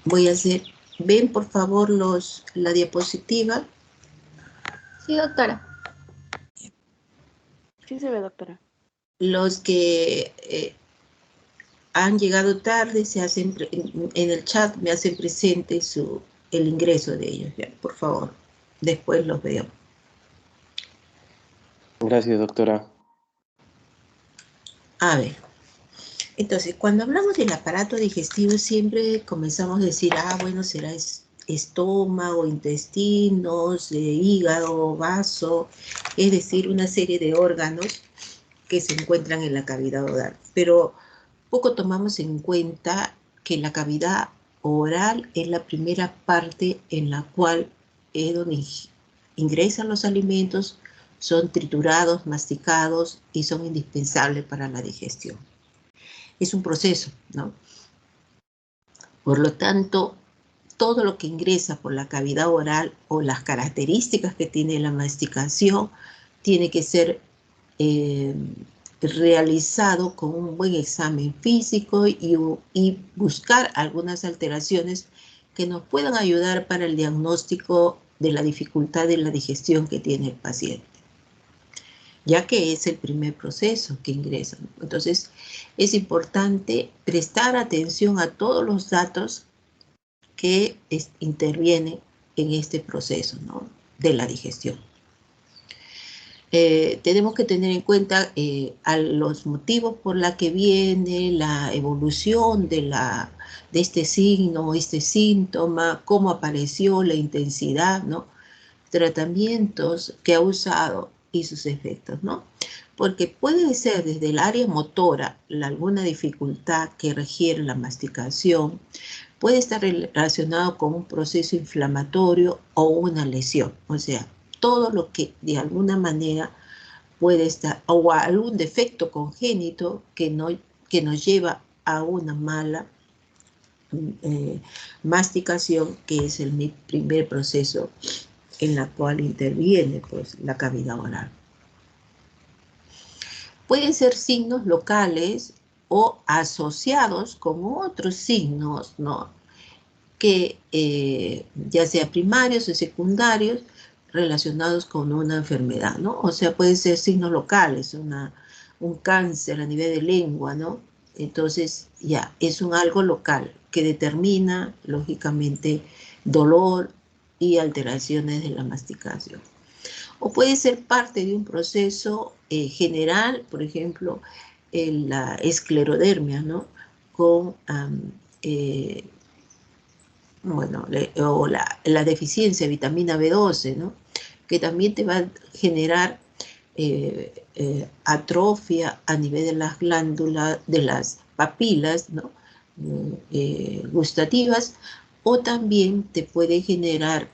Voy a hacer, ven por favor la diapositiva. Sí, doctora. Sí se ve, doctora. Los que han llegado tarde se hacen en el chat, me hacen presente el ingreso de ellos, ya, por favor. Después los veo. Gracias, doctora. A ver, entonces, cuando hablamos del aparato digestivo, siempre comenzamos a decir, bueno, será estómago, intestinos, hígado, vaso, es decir, una serie de órganos que se encuentran en la cavidad oral. Pero poco tomamos en cuenta que la cavidad oral es la primera parte en la cual es donde ingresan los alimentos, son triturados, masticados y son indispensables para la digestión. Es un proceso, ¿no? Por lo tanto, todo lo que ingresa por la cavidad oral o las características que tiene la masticación tiene que ser realizado con un buen examen físico y buscar algunas alteraciones que nos puedan ayudar para el diagnóstico de la dificultad de la digestión que tiene el paciente, ya que es el primer proceso que ingresa. Entonces, es importante prestar atención a todos los datos que intervienen en este proceso, ¿no?, de la digestión. Tenemos que tener en cuenta a los motivos por la que viene la evolución de este signo, este síntoma, cómo apareció, la intensidad, ¿no?, tratamientos que ha usado y sus efectos, ¿no? Porque puede ser desde el área motora alguna dificultad que requiere la masticación, puede estar relacionado con un proceso inflamatorio o una lesión, o sea, todo lo que de alguna manera puede estar, o algún defecto congénito que nos lleva a una mala masticación, que es el primer proceso en la cual interviene, pues, la cavidad oral. Pueden ser signos locales o asociados con otros signos, ¿no?, que ya sea primarios o secundarios relacionados con una enfermedad, ¿no? O sea, pueden ser signos locales, un cáncer a nivel de lengua, ¿no? Entonces, ya, es algo local que determina, lógicamente, dolor y alteraciones de la masticación. O puede ser parte de un proceso general, por ejemplo, la esclerodermia, ¿no?, con o la deficiencia de vitamina B12, ¿no?, que también te va a generar atrofia a nivel de las glándulas, de las papilas, ¿no?, gustativas, o también te puede generar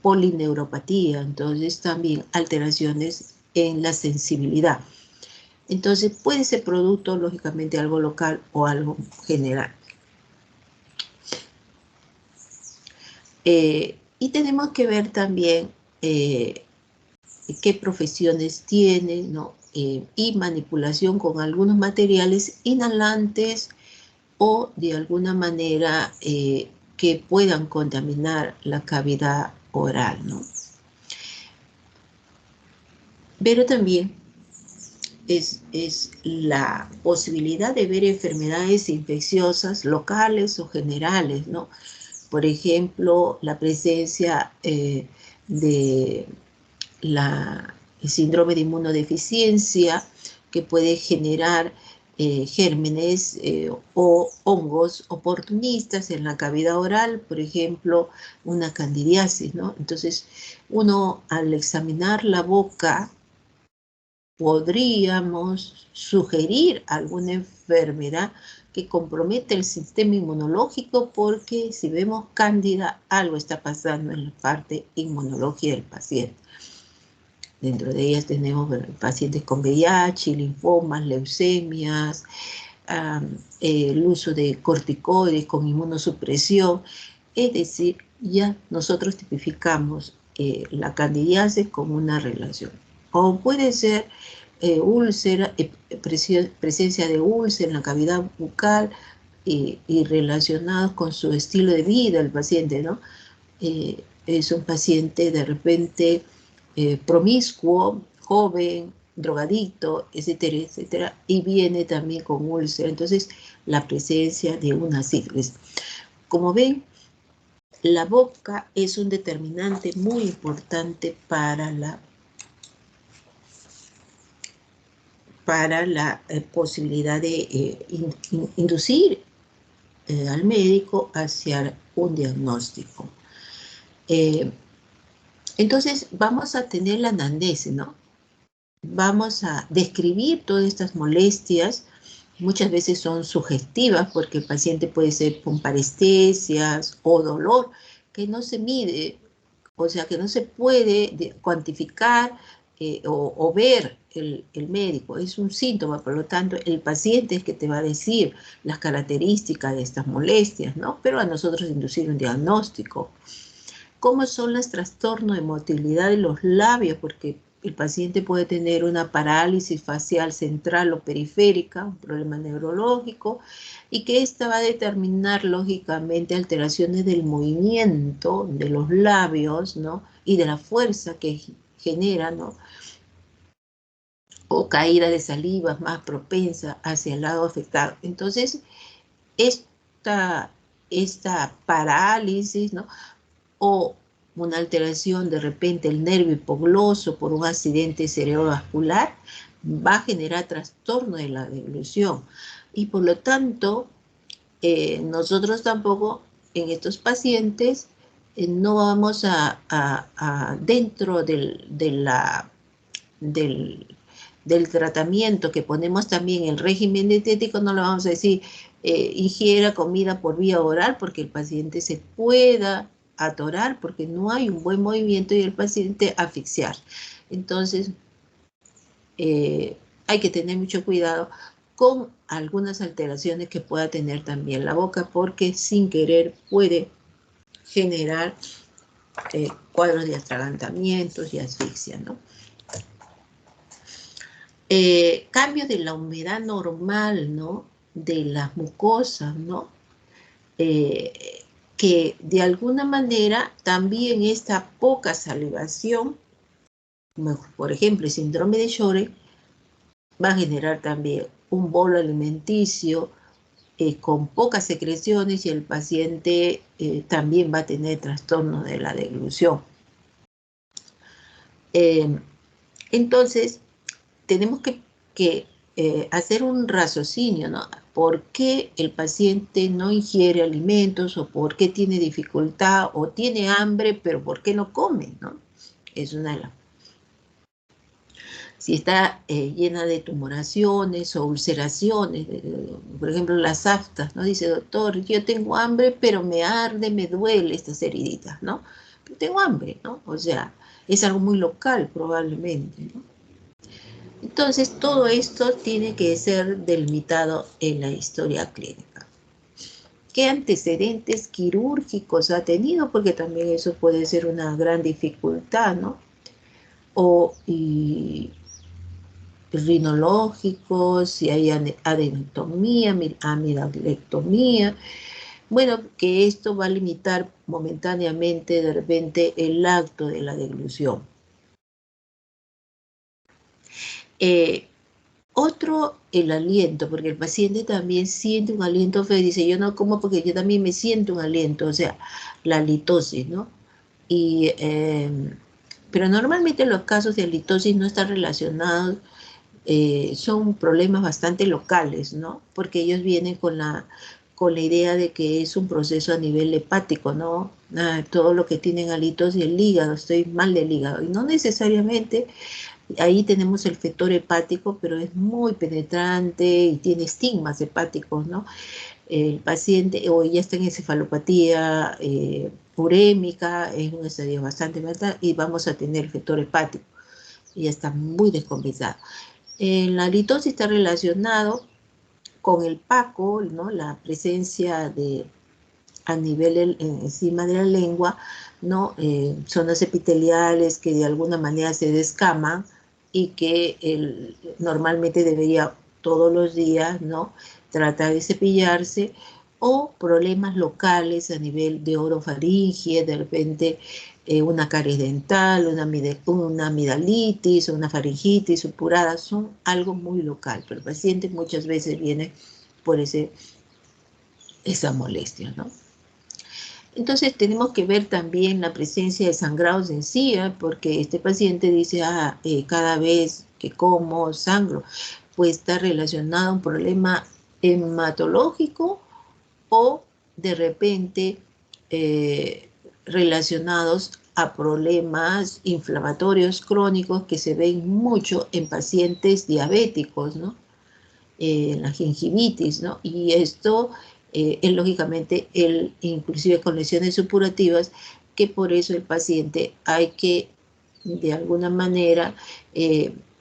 polineuropatía, entonces también alteraciones en la sensibilidad. Entonces puede ser producto, lógicamente, algo local o algo general. Y tenemos que ver también qué profesiones tienen, ¿no?, y manipulación con algunos materiales inhalantes o de alguna manera que puedan contaminar la cavidad oral, ¿no? Pero también es la posibilidad de ver enfermedades infecciosas locales o generales, ¿no? Por ejemplo, la presencia de el síndrome de inmunodeficiencia, que puede generar gérmenes o hongos oportunistas en la cavidad oral, por ejemplo, una candidiasis, ¿no? Entonces, uno, al examinar la boca, podríamos sugerir alguna enfermedad que compromete el sistema inmunológico, porque si vemos cándida, algo está pasando en la parte inmunológica del paciente. Dentro de ellas tenemos pacientes con VIH, linfomas, leucemias, el uso de corticoides con inmunosupresión. Es decir, ya nosotros tipificamos la candidiasis con una relación. O puede ser úlcera, presencia de úlcera en la cavidad bucal y relacionados con su estilo de vida el paciente, ¿no? Es un paciente de repente promiscuo, joven, drogadicto, etcétera, etcétera, y viene también con úlcera. Entonces, la presencia de una sífilis. Como ven, la boca es un determinante muy importante para la posibilidad de inducir al médico hacia un diagnóstico. Entonces, vamos a tener la anamnesis, ¿no? Vamos a describir todas estas molestias. Muchas veces son sugestivas porque el paciente puede ser con parestesias o dolor que no se mide, o sea, que no se puede cuantificar o ver el médico. Es un síntoma, por lo tanto, el paciente es que te va a decir las características de estas molestias, ¿no? Pero a nosotros inducir un diagnóstico. ¿Cómo son los trastornos de motilidad de los labios? Porque el paciente puede tener una parálisis facial central o periférica, un problema neurológico, y que esta va a determinar lógicamente alteraciones del movimiento de los labios, ¿no? Y de la fuerza que genera, ¿no? O caída de saliva más propensa hacia el lado afectado. Entonces, esta parálisis, ¿no? O una alteración de repente el nervio hipogloso por un accidente cerebrovascular va a generar trastorno de la deglución. Y por lo tanto, nosotros tampoco en estos pacientes no vamos dentro del tratamiento que ponemos también el régimen dietético, no le vamos a decir ingiera comida por vía oral porque el paciente se pueda atorar porque no hay un buen movimiento y el paciente asfixiar. Entonces, hay que tener mucho cuidado con algunas alteraciones que pueda tener también la boca porque sin querer puede generar cuadros de atragantamientos y asfixia, ¿no? Cambio de la humedad normal, ¿no? De las mucosas, ¿no? Que de alguna manera también esta poca salivación, por ejemplo, el síndrome de Sjögren, va a generar también un bolo alimenticio con pocas secreciones y el paciente también va a tener trastorno de la deglución. Entonces, tenemos que hacer un raciocinio, ¿no? ¿Por qué el paciente no ingiere alimentos o por qué tiene dificultad o tiene hambre, pero por qué no come, ¿no? Es una de las... Si está llena de tumoraciones o ulceraciones, por ejemplo, las aftas, ¿no? Dice, doctor, yo tengo hambre, pero me arde, me duele estas heriditas, ¿no? Pero tengo hambre, ¿no? O sea, es algo muy local probablemente, ¿no? Entonces, todo esto tiene que ser delimitado en la historia clínica. ¿Qué antecedentes quirúrgicos ha tenido? Porque también eso puede ser una gran dificultad, ¿no? O rinológicos, si hay adenotomía, amidalectomía. Bueno, que esto va a limitar momentáneamente de repente el acto de la deglución. Otro, el aliento, porque el paciente también siente un aliento feo, dice, yo no como porque yo también me siento un aliento, o sea, la halitosis, ¿no? Pero normalmente los casos de halitosis no están relacionados, son problemas bastante locales, ¿no? Porque ellos vienen con la idea de que es un proceso a nivel hepático, ¿no? Todo lo que tienen halitosis, el hígado, estoy mal del hígado, y no necesariamente. Ahí tenemos el fetor hepático, pero es muy penetrante y tiene estigmas hepáticos, ¿no? El paciente o ya está en encefalopatía urémica, en un estadio bastante alto y vamos a tener el fetor hepático. Y ya está muy descompensado. La halitosis está relacionado con el PACO, ¿no? La presencia a nivel encima de la lengua, ¿no? Zonas epiteliales que de alguna manera se descaman y que normalmente debería todos los días, ¿no? Tratar de cepillarse o problemas locales a nivel de orofaringe, de repente una caries dental, una amigdalitis, una faringitis supurada, son algo muy local, pero el paciente muchas veces viene por esa molestia, ¿no? Entonces tenemos que ver también la presencia de sangrados de encía, porque este paciente dice, cada vez que como sangro, puede estar relacionado a un problema hematológico o de repente relacionados a problemas inflamatorios crónicos que se ven mucho en pacientes diabéticos, ¿no? La gingivitis, ¿no? Y esto es lógicamente, inclusive con lesiones supurativas, que por eso el paciente hay que, de alguna manera,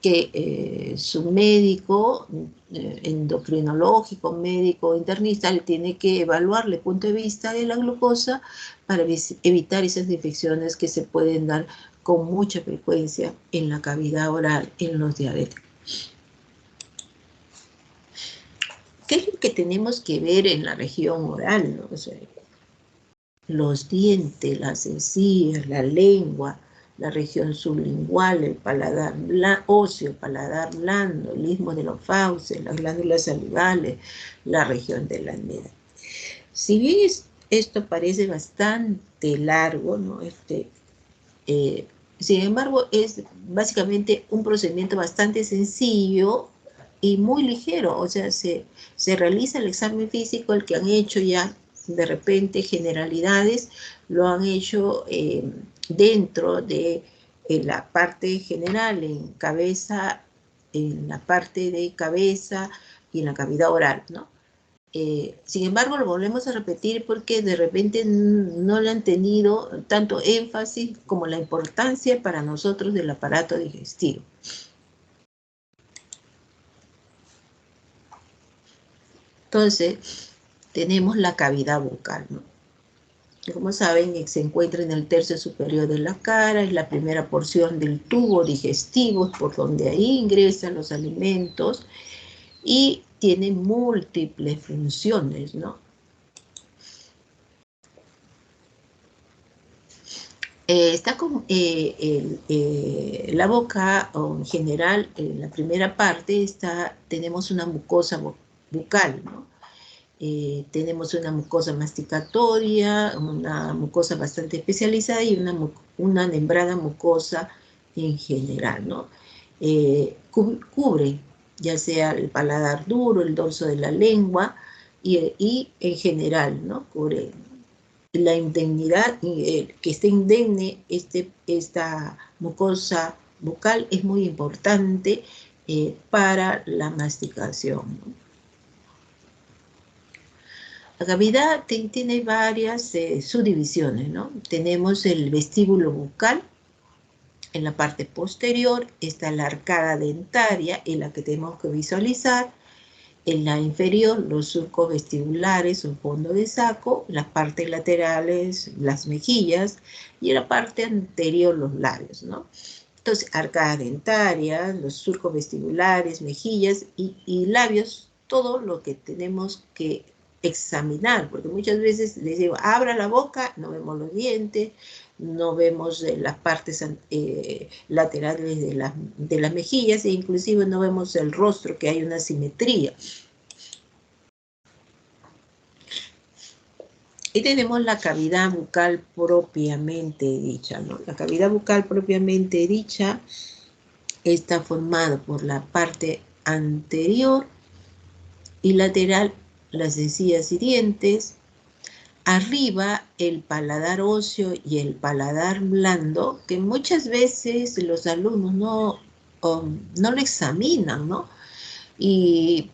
que su médico, endocrinológico, médico, internista, le tiene que evaluar desde el punto de vista de la glucosa para evitar esas infecciones que se pueden dar con mucha frecuencia en la cavidad oral en los diabéticos. ¿Qué es lo que tenemos que ver en la región oral, ¿no? O sea, los dientes, las encías, la lengua, la región sublingual, el paladar óseo, paladar blando, el istmo de los fauces, las glándulas salivales, la región de la almeida. Si bien esto parece bastante largo, ¿no? Sin embargo, es básicamente un procedimiento bastante sencillo y muy ligero. O sea, se realiza el examen físico, el que han hecho ya de repente generalidades, lo han hecho dentro de la parte general, en cabeza, en la parte de cabeza y en la cavidad oral, ¿no? Sin embargo, lo volvemos a repetir porque de repente no le han tenido tanto énfasis como la importancia para nosotros del aparato digestivo. Entonces, tenemos la cavidad bucal, ¿no? Como saben, se encuentra en el tercio superior de la cara, es la primera porción del tubo digestivo, por donde ahí ingresan los alimentos y tiene múltiples funciones, ¿no? Está con la boca, o en general, en la primera parte, tenemos una mucosa bucal, ¿no? Tenemos una mucosa masticatoria, una mucosa bastante especializada y una membrana mucosa en general, ¿no? Cubre ya sea el paladar duro, el dorso de la lengua y en general, ¿no? Cubre la indemnidad, que esté indemne esta mucosa bucal es muy importante para la masticación, ¿no? La cavidad tiene varias subdivisiones, ¿no? Tenemos el vestíbulo bucal. En la parte posterior está la arcada dentaria, en la que tenemos que visualizar. En la inferior, los surcos vestibulares o fondo de saco, las partes laterales, las mejillas, y en la parte anterior, los labios, ¿no? Entonces, arcada dentaria, los surcos vestibulares, mejillas y labios, todo lo que tenemos que examinar, porque muchas veces les digo, abra la boca, no vemos los dientes, no vemos las partes laterales de las mejillas e inclusive no vemos el rostro, que hay una simetría. Y tenemos la cavidad bucal propiamente dicha, ¿no? La cavidad bucal propiamente dicha está formada por la parte anterior y lateral, las encías y dientes. Arriba, el paladar óseo y el paladar blando, que muchas veces los alumnos no lo examinan, ¿no? Y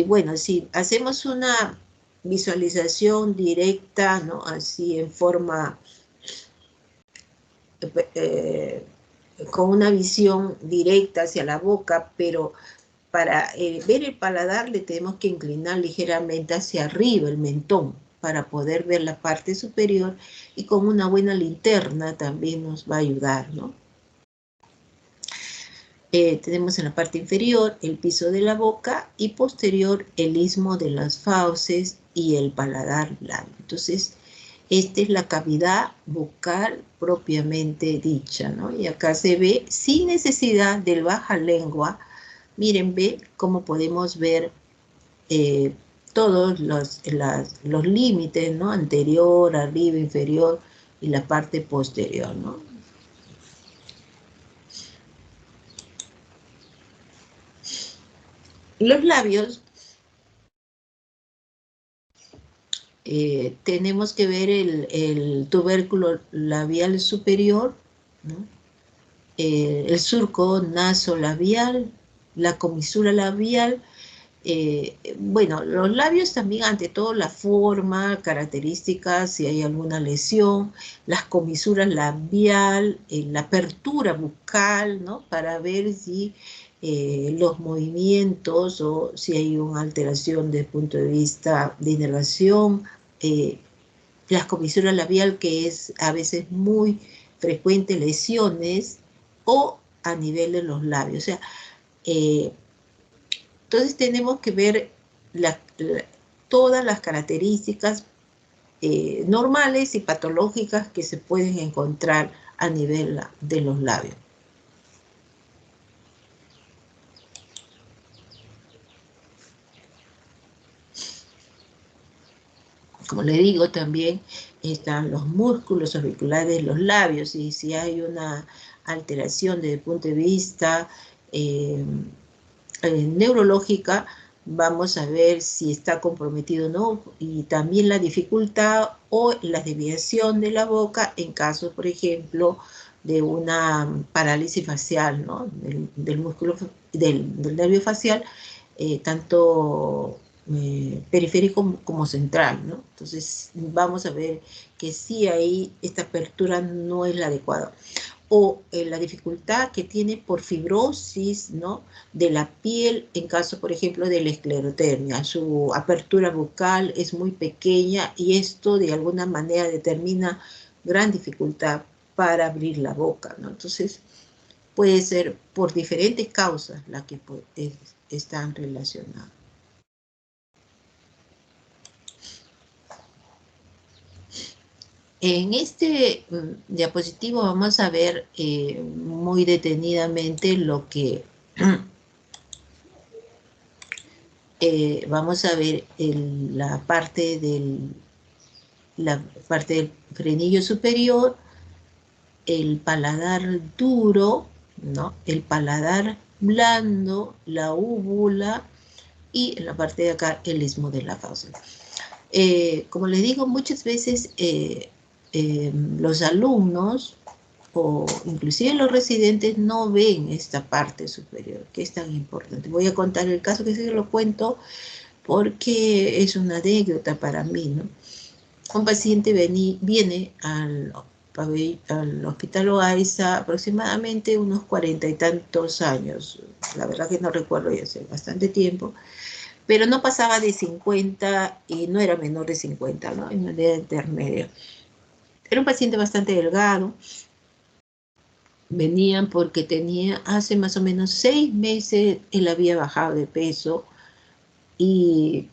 bueno, si hacemos una visualización directa, ¿no? Así en forma, con una visión directa hacia la boca, pero para ver el paladar le tenemos que inclinar ligeramente hacia arriba el mentón para poder ver la parte superior, y con una buena linterna también nos va a ayudar, ¿no? Tenemos en la parte inferior el piso de la boca y posterior el istmo de las fauces y el paladar blando. Entonces, esta es la cavidad bucal propiamente dicha, ¿no? Y acá se ve sin necesidad del baja lengua. Miren, ve cómo podemos ver eh, todos los límites, ¿no? Anterior, arriba, inferior y la parte posterior, ¿no? Los labios, tenemos que ver el tubérculo labial superior, ¿no? El surco nasolabial, la comisura labial. Bueno, los labios también, ante todo, la forma, características, si hay alguna lesión, las comisuras labial, la apertura bucal, ¿no? Para ver si los movimientos o si hay una alteración desde el punto de vista de inervación, eh, las comisuras labial, que es a veces muy frecuente, lesiones, o a nivel de los labios. O sea, entonces tenemos que ver todas las características normales y patológicas que se pueden encontrar a nivel de los labios. Como le digo, también están los músculos orbiculares de los labios, y si hay una alteración desde el punto de vista neurológica, vamos a ver si está comprometido o no, y también la dificultad o la desviación de la boca en caso, por ejemplo, de una parálisis facial, ¿no? Del músculo, del nervio facial, tanto periférico como central, ¿no? Entonces vamos a ver que sí, ahí esta apertura no es la adecuada. O la dificultad que tiene por fibrosis, ¿no? De la piel en caso, por ejemplo, de la esclerotermia. Su apertura bucal es muy pequeña y esto de alguna manera determina gran dificultad para abrir la boca, ¿no? Entonces, puede ser por diferentes causas las que están relacionadas. En este diapositivo vamos a ver muy detenidamente lo que vamos a ver la parte del frenillo superior, el paladar duro, ¿no? El paladar blando, la úvula y en la parte de acá el istmo de la fauce. Como les digo, muchas veces los alumnos o inclusive los residentes no ven esta parte superior, que es tan importante. Voy a contar el caso, que sí lo cuento porque es una anécdota para mí, ¿no? Un paciente viene al Hospital Loaiza aproximadamente unos 40 y tantos años. La verdad que no recuerdo, ya hace bastante tiempo, pero no pasaba de 50 y no era menor de 50, ¿no? En una edad intermedia. Era un paciente bastante delgado. Venían porque tenía hace más o menos 6 meses, él había bajado de peso y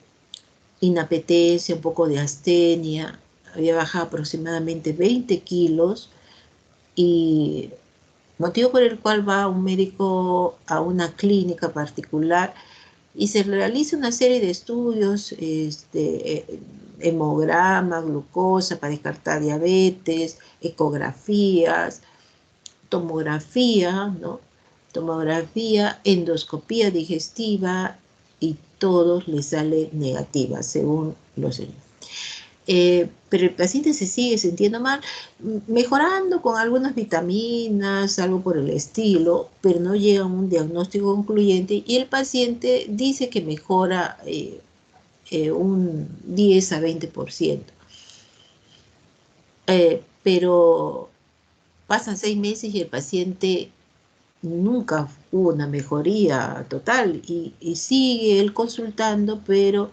inapetencia, un poco de astenia, había bajado aproximadamente 20 kilos, y motivo por el cual va un médico a una clínica particular y se realiza una serie de estudios, hemograma, glucosa para descartar diabetes, ecografías, tomografía, ¿no? Tomografía, endoscopía digestiva, y todos le sale negativa según los señores. Pero el paciente se sigue sintiendo mal, mejorando con algunas vitaminas, algo por el estilo, pero no llega a un diagnóstico concluyente, y el paciente dice que mejora un 10 a 20%. Pero pasan 6 meses y el paciente nunca hubo una mejoría total, y sigue él consultando, pero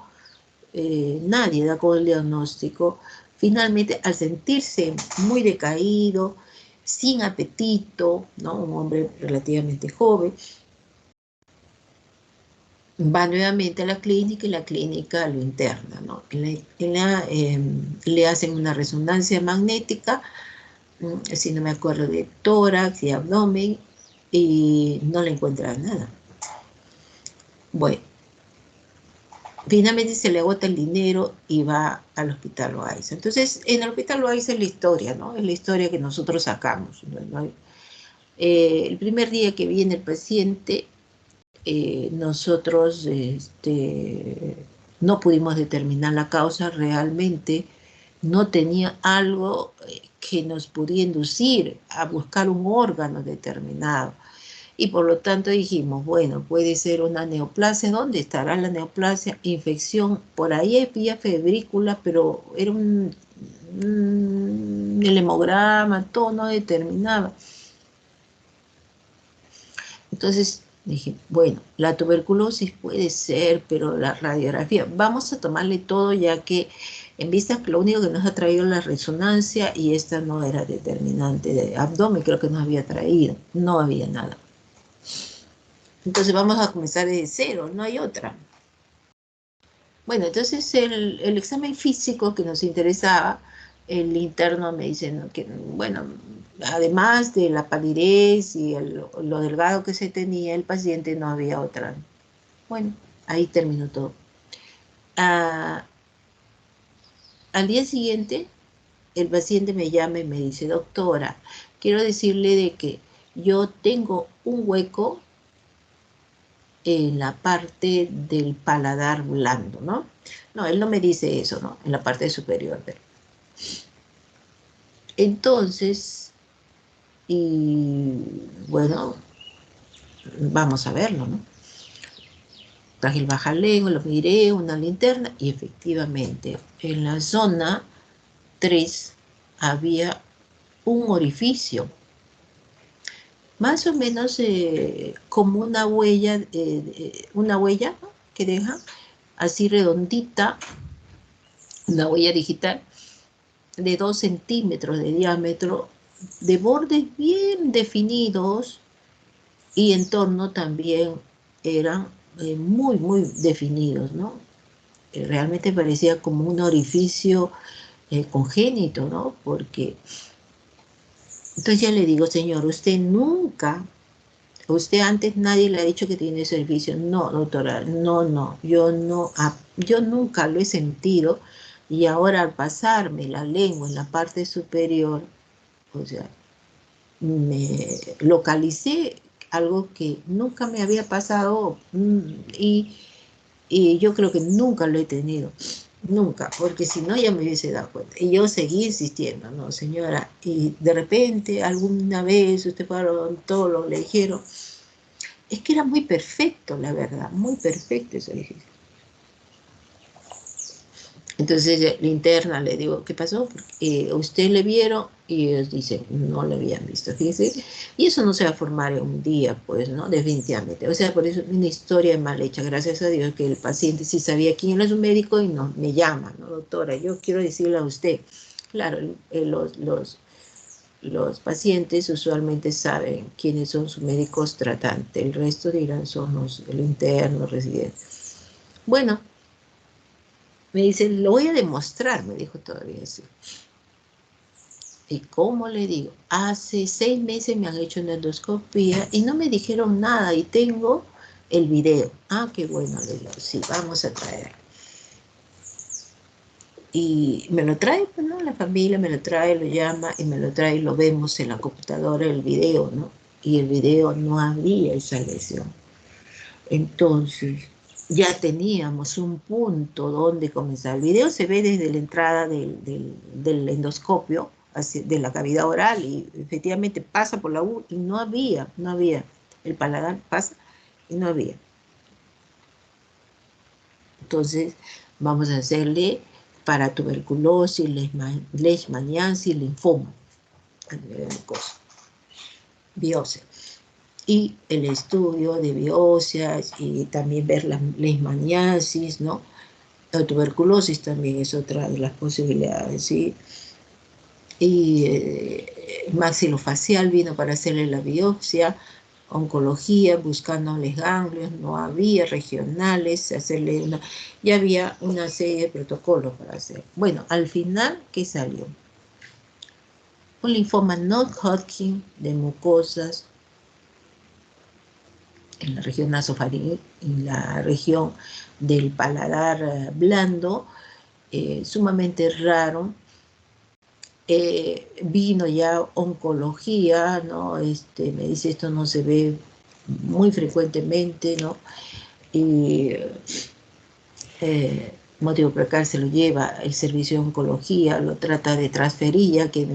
nadie da con el diagnóstico. Finalmente, al sentirse muy decaído, sin apetito, ¿no? Un hombre relativamente joven, va nuevamente a la clínica y la clínica lo interna, ¿no? Le hacen una resonancia magnética, si no me acuerdo, de tórax y abdomen, y no le encuentran nada. Bueno, finalmente se le agota el dinero y va al Hospital Loaiza. Entonces, en el Hospital Loaiza es la historia, ¿no? Es la historia que nosotros sacamos, ¿no? El primer día que viene el paciente, nosotros no pudimos determinar la causa, realmente no tenía algo que nos pudiera inducir a buscar un órgano determinado. Y por lo tanto dijimos, bueno, puede ser una neoplasia. ¿Dónde estará la neoplasia? Infección, por ahí había febrícula, pero era el hemograma, todo no determinaba. Entonces dije, bueno, la tuberculosis puede ser, pero la radiografía, vamos a tomarle todo, ya que en vista que lo único que nos ha traído la resonancia, y esta no era determinante de abdomen, creo que nos había traído, no había nada. Entonces vamos a comenzar desde cero, no hay otra. Bueno, entonces el examen físico que nos interesaba, el interno me dice, ¿no?, que, bueno, además de la palidez y lo delgado que se tenía el paciente, no había otra. Bueno, ahí terminó todo. Al día siguiente, el paciente me llama y me dice, doctora, quiero decirle de que yo tengo un hueco en la parte del paladar blando, ¿no? No, él no me dice eso, ¿no? En la parte superior. Entonces, y bueno, vamos a verlo, ¿no? Traje el bajalengua, lo miré, una linterna, y efectivamente, en la zona 3 había un orificio, más o menos como una huella, ¿no?, que deja así redondita, una huella digital de 2 centímetros de diámetro, de bordes bien definidos, y en torno también eran muy, muy definidos, ¿no? Realmente parecía como un orificio congénito, ¿no? Porque, entonces ya le digo, señor, usted antes nadie le ha dicho que tiene ese orificio. No, doctora, no, yo nunca lo he sentido, y ahora al pasarme la lengua en la parte superior, o sea, me localicé algo que nunca me había pasado, y yo creo que nunca lo he tenido, nunca, porque si no ya me hubiese dado cuenta. Y yo seguí insistiendo, no, señora, y de repente alguna vez usted fue al odontólogo, le dijeron, es que era muy perfecto, la verdad, muy perfecto ese ejercicio. Entonces la interna le digo, ¿qué pasó? Porque usted le vieron, y ellos dicen, no le habían visto, fíjese. Y eso no se va a formar en un día, pues, ¿no? Definitivamente. O sea, por eso es una historia mal hecha. Gracias a Dios que el paciente sí sabía quién era su médico y no, me llama, ¿no? Doctora, yo quiero decirle a usted. Claro, los pacientes usualmente saben quiénes son sus médicos tratantes. El resto dirán, somos el interno, residente. Bueno, me dice, lo voy a demostrar, me dijo todavía así. ¿Y cómo le digo? Hace 6 meses me han hecho una endoscopía y no me dijeron nada, y tengo el video. Ah, qué bueno, le digo, sí, vamos a traer. Y me lo trae, pues, ¿no? La familia me lo trae, lo llama y me lo trae, y lo vemos en la computadora, el video, ¿no? Y el video no había esa lesión. Entonces, ya teníamos un punto donde comenzar. El video se ve desde la entrada del endoscopio, de la cavidad oral, y efectivamente pasa por la U, y no había, el paladar pasa y no había. Entonces, vamos a hacerle para tuberculosis, leishmaniasis, linfoma, a nivel de mucosa, biopsia. Y el estudio de biopsias, y también ver la leishmaniasis, ¿no? La tuberculosis también es otra de las posibilidades, ¿sí? Y maxilofacial vino para hacerle la biopsia, oncología, buscándoles ganglios, no había regionales, ya había una serie de protocolos para hacer. Bueno, al final, ¿qué salió? Un linfoma non-Hodgkin de mucosas en la región nasofaríngea, en la región del paladar blando, sumamente raro. Vino ya oncología, ¿no? Me dice, esto no se ve muy frecuentemente, ¿no? Y motivo por el cual se lo lleva el servicio de oncología, lo trata de transferir, ya que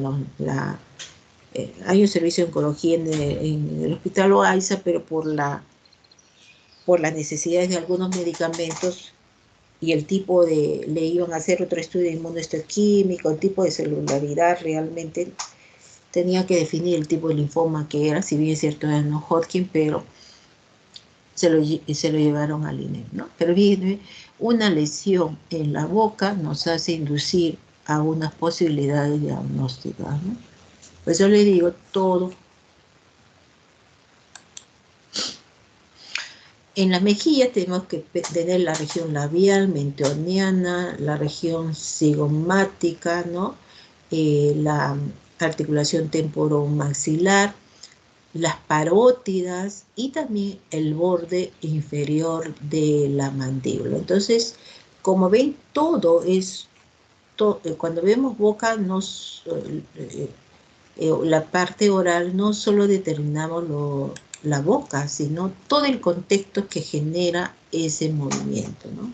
hay un servicio de oncología en el hospital Oaiza, pero por las necesidades de algunos medicamentos y el tipo le iban a hacer otro estudio de inmunohistoquímico, el tipo de celularidad realmente tenía que definir el tipo de linfoma que era, si bien es cierto era no Hodgkin, pero se lo llevaron al INEM, ¿no? Pero viene una lesión en la boca, nos hace inducir a unas posibilidades diagnósticas, ¿no? Por eso le digo todo. En la mejilla tenemos que tener la región labial, mentioniana, la región cigomática, ¿no? La articulación temporomaxilar, las parótidas y también el borde inferior de la mandíbula. Entonces, como ven, todo es, cuando vemos boca, la parte oral no solo determinamos la boca, sino todo el contexto que genera ese movimiento, ¿no?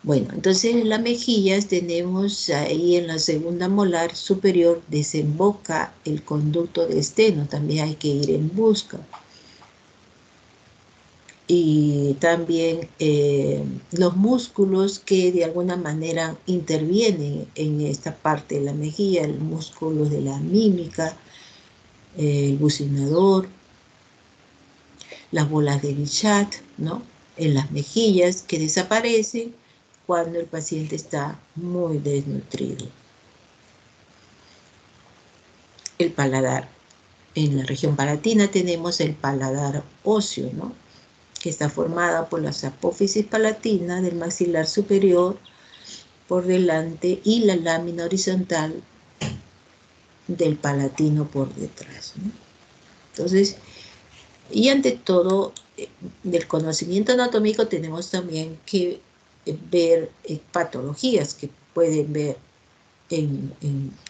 Bueno, entonces en las mejillas tenemos ahí en la segunda molar superior desemboca el conducto de esteno, también hay que ir en busca. Y también los músculos que de alguna manera intervienen en esta parte de la mejilla, el músculo de la mímica, el bucinador, las bolas de Bichat, ¿no? En las mejillas que desaparecen cuando el paciente está muy desnutrido. El paladar. En la región palatina tenemos el paladar óseo, ¿no? Que está formada por las apófisis palatina del maxilar superior por delante y la lámina horizontal del palatino por detrás, ¿no? Entonces, y ante todo, del conocimiento anatómico tenemos también que ver patologías que pueden ver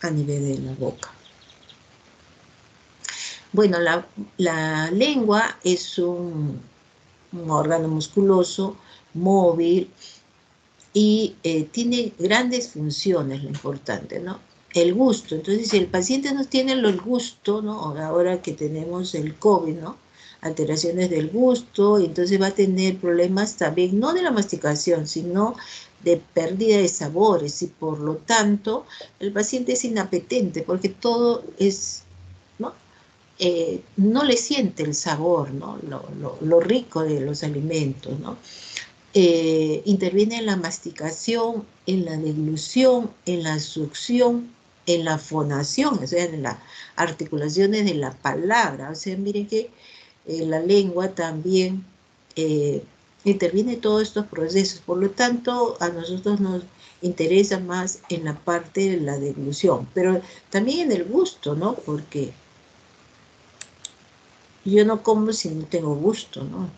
a nivel de la boca. Bueno, la lengua es un órgano musculoso, móvil, y tiene grandes funciones, lo importante, ¿no? El gusto. Entonces, si el paciente no tiene el gusto, ¿no? Ahora que tenemos el COVID, ¿no? Alteraciones del gusto, entonces va a tener problemas también, no de la masticación, sino de pérdida de sabores, y por lo tanto, el paciente es inapetente, porque todo es, ¿no? No le siente el sabor, ¿no? Lo rico de los alimentos, ¿no? Interviene en la masticación, en la deglución, en la succión, en la fonación, o sea, en las articulaciones de la palabra. O sea, miren que la lengua también interviene en todos estos procesos. Por lo tanto, a nosotros nos interesa más en la parte de la deglución, pero también en el gusto, ¿no? Porque yo no como si no tengo gusto, ¿no?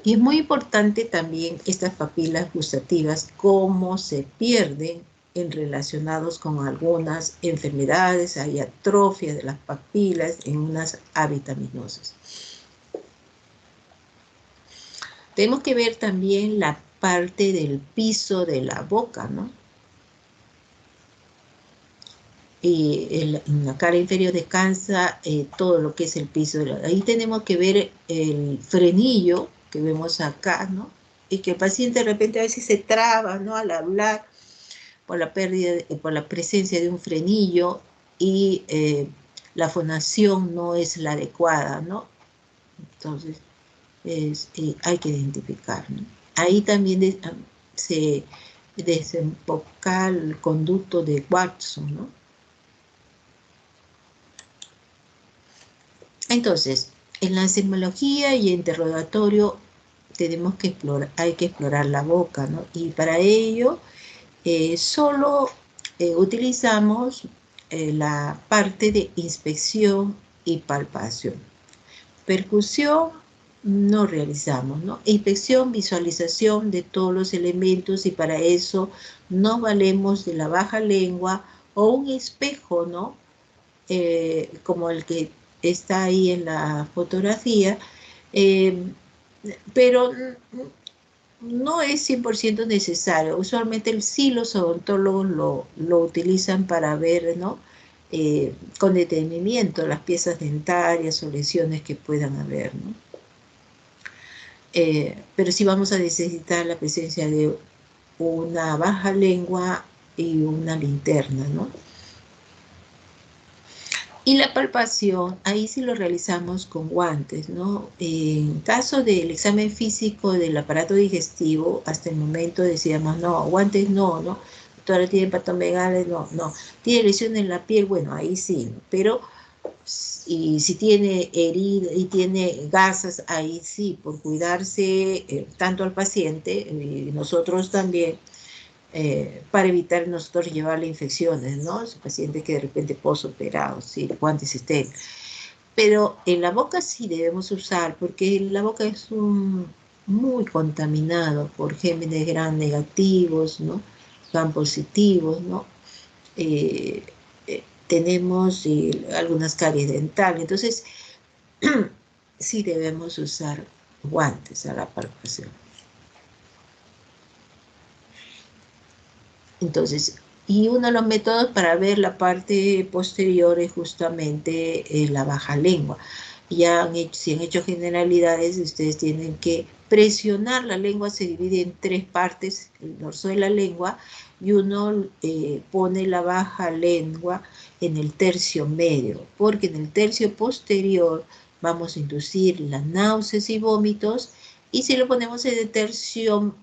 Y es muy importante también estas papilas gustativas, cómo se pierden relacionados con algunas enfermedades, hay atrofia de las papilas en unas avitaminosas. Tenemos que ver también la parte del piso de la boca, ¿no? Y en la cara inferior descansa todo lo que es el piso. Ahí tenemos que ver el frenillo que vemos acá, ¿no? Y que el paciente de repente a veces se traba, ¿no? Al hablar por la pérdida, por la presencia de un frenillo y la fonación no es la adecuada, ¿no? Entonces hay que identificar, ¿no? Ahí también se desemboca el conducto de Watson, ¿no? Entonces, en la encefalología y interrogatorio hay que explorar la boca, ¿no? Y para ello solo utilizamos la parte de inspección y palpación. Percusión no realizamos, ¿no? Inspección, visualización de todos los elementos y para eso nos valemos de la baja lengua o un espejo, ¿no? Como el que está ahí en la fotografía, eh, pero no es 100% necesario. Usualmente sí los odontólogos lo utilizan para ver, ¿no? Con detenimiento las piezas dentarias o lesiones que puedan haber, ¿no? Pero sí vamos a necesitar la presencia de una baja lengua y una linterna, ¿no? Y la palpación, ahí sí lo realizamos con guantes, ¿no? En caso del examen físico del aparato digestivo, hasta el momento decíamos, no, guantes no, ¿no? Todavía tiene hepatomegalia, no, no. Tiene lesión en la piel, bueno, ahí sí, pero y si tiene herida y tiene gasas, ahí sí, por cuidarse tanto al paciente y nosotros también, para evitar nosotros llevarle infecciones, ¿no? Su paciente que de repente posoperado, sí, guantes estén. Pero en la boca sí debemos usar, porque la boca es muy contaminado por gérmenes gram negativos, ¿no? Gram positivos, ¿no? Eh, tenemos algunas caries dentales, entonces sí debemos usar guantes a la palpación. Entonces, y uno de los métodos para ver la parte posterior es justamente la baja lengua. Ya si han hecho generalidades, ustedes tienen que presionar la lengua, se divide en tres partes, el dorso de la lengua, y uno pone la baja lengua en el tercio medio, porque en el tercio posterior vamos a inducir las náuseas y vómitos, y si lo ponemos en el tercio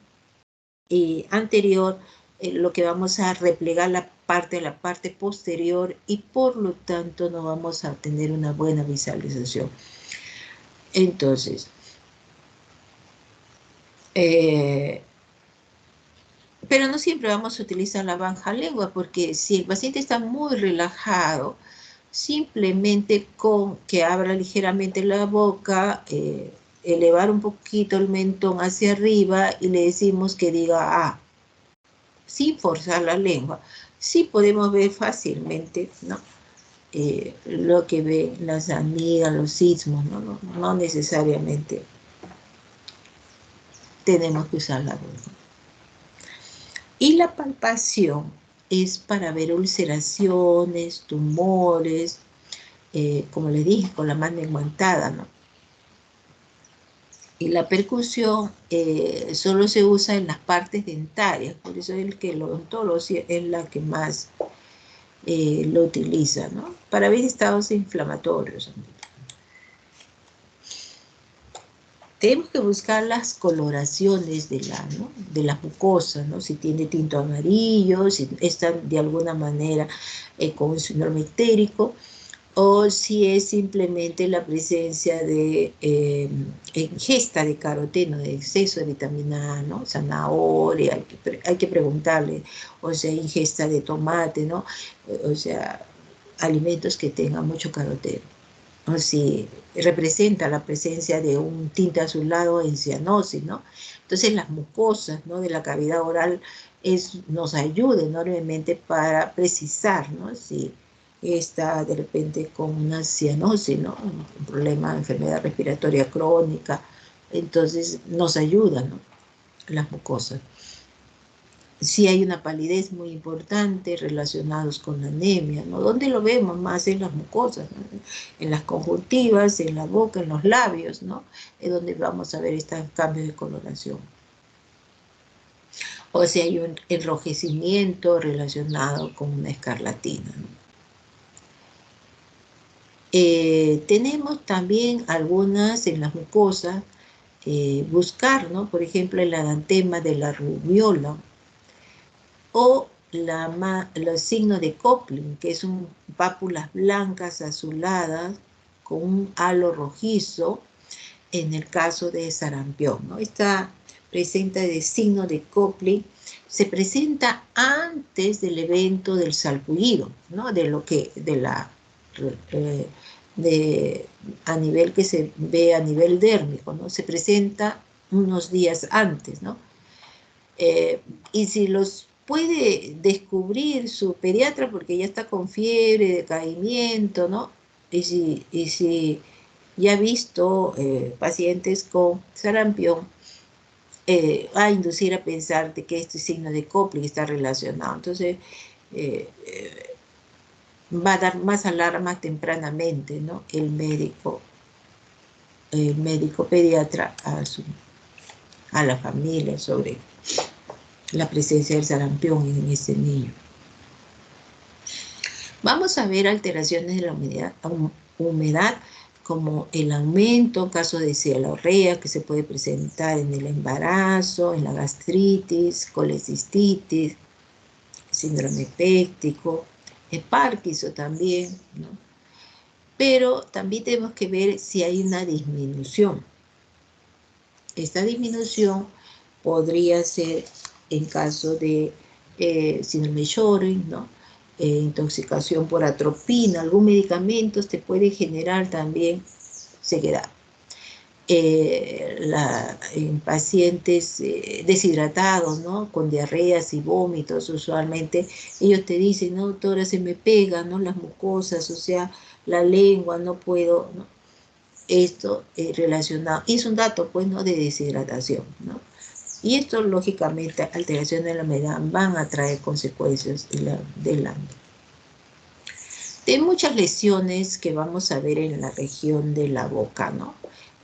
anterior, lo que vamos a replegar la parte posterior y por lo tanto no vamos a tener una buena visualización. Entonces, pero no siempre vamos a utilizar la baja lengua porque si el paciente está muy relajado, simplemente con que abra ligeramente la boca, elevar un poquito el mentón hacia arriba y le decimos que diga ah, sin forzar la lengua, sí podemos ver fácilmente, ¿no? Lo que ven las amigas, los sismos, ¿no? No necesariamente tenemos que usar la boca. Y la palpación es para ver ulceraciones, tumores, como les dije, con la mano enguantada, ¿no? Y la percusión solo se usa en las partes dentarias, por eso es que el odontólogo es la que más lo utiliza, ¿no? Para ver estados inflamatorios. Tenemos que buscar las coloraciones ¿no? de las mucosas, ¿no? Si tiene tinto amarillo, si está de alguna manera con un síndrome ictérico, o si es simplemente la presencia de ingesta de caroteno, de exceso de vitamina A, ¿no? Zanahoria, hay que preguntarle, o sea, ingesta de tomate, ¿no? O sea, alimentos que tengan mucho caroteno. O si representa la presencia de un tinte azulado en cianosis, ¿no? Entonces las mucosas, ¿no? de la cavidad oral nos ayuda enormemente para precisar, ¿no? Si está de repente con una cianosis, ¿no? Un problema de enfermedad respiratoria crónica, entonces nos ayudan, ¿no? Las mucosas. Sí hay una palidez muy importante relacionados con la anemia, ¿no? ¿Dónde lo vemos más? En las mucosas, ¿no? En las conjuntivas, en la boca, en los labios, ¿no? Es donde vamos a ver estos cambios de coloración. O si hay un enrojecimiento relacionado con una escarlatina, ¿no? Tenemos también algunas en las mucosas, buscar, ¿no? Por ejemplo, el adantema de la rubiola, o los signos de Kopling, que son pápulas blancas azuladas, con un halo rojizo en el caso de sarampión, ¿no? Esta presenta de signo de Copley, se presenta antes del evento del salpullido, ¿no? De lo que, de la, a nivel que se ve a nivel dérmico, ¿no? Se presenta unos días antes, ¿no? Y si los puede descubrir su pediatra porque ya está con fiebre, decaimiento, ¿no? Y si ya ha visto pacientes con sarampión, a inducir a pensar de que este signo de Copley está relacionado. Entonces, eh, va a dar más alarma tempranamente, ¿no? El médico pediatra a la familia sobre la presencia del sarampión en ese niño. Vamos a ver alteraciones de la humedad como el aumento en caso de cialorrea que se puede presentar en el embarazo, en la gastritis, colecistitis, síndrome péptico, el Parkinson también, ¿no? Pero también tenemos que ver si hay una disminución. Esta disminución podría ser en caso de síndrome de Sjögren, ¿no? Intoxicación por atropina, algún medicamento te puede generar también sequedad. En pacientes deshidratados, ¿no? Con diarreas y vómitos, usualmente ellos te dicen, no, doctora, se me pegan, ¿no? Las mucosas, o sea, la lengua, no puedo, ¿no? Esto relacionado, es un dato, pues, ¿no? De deshidratación, ¿no? Y esto, lógicamente, alteraciones de la humedad van a traer consecuencias de muchas lesiones que vamos a ver en la región de la boca, ¿no?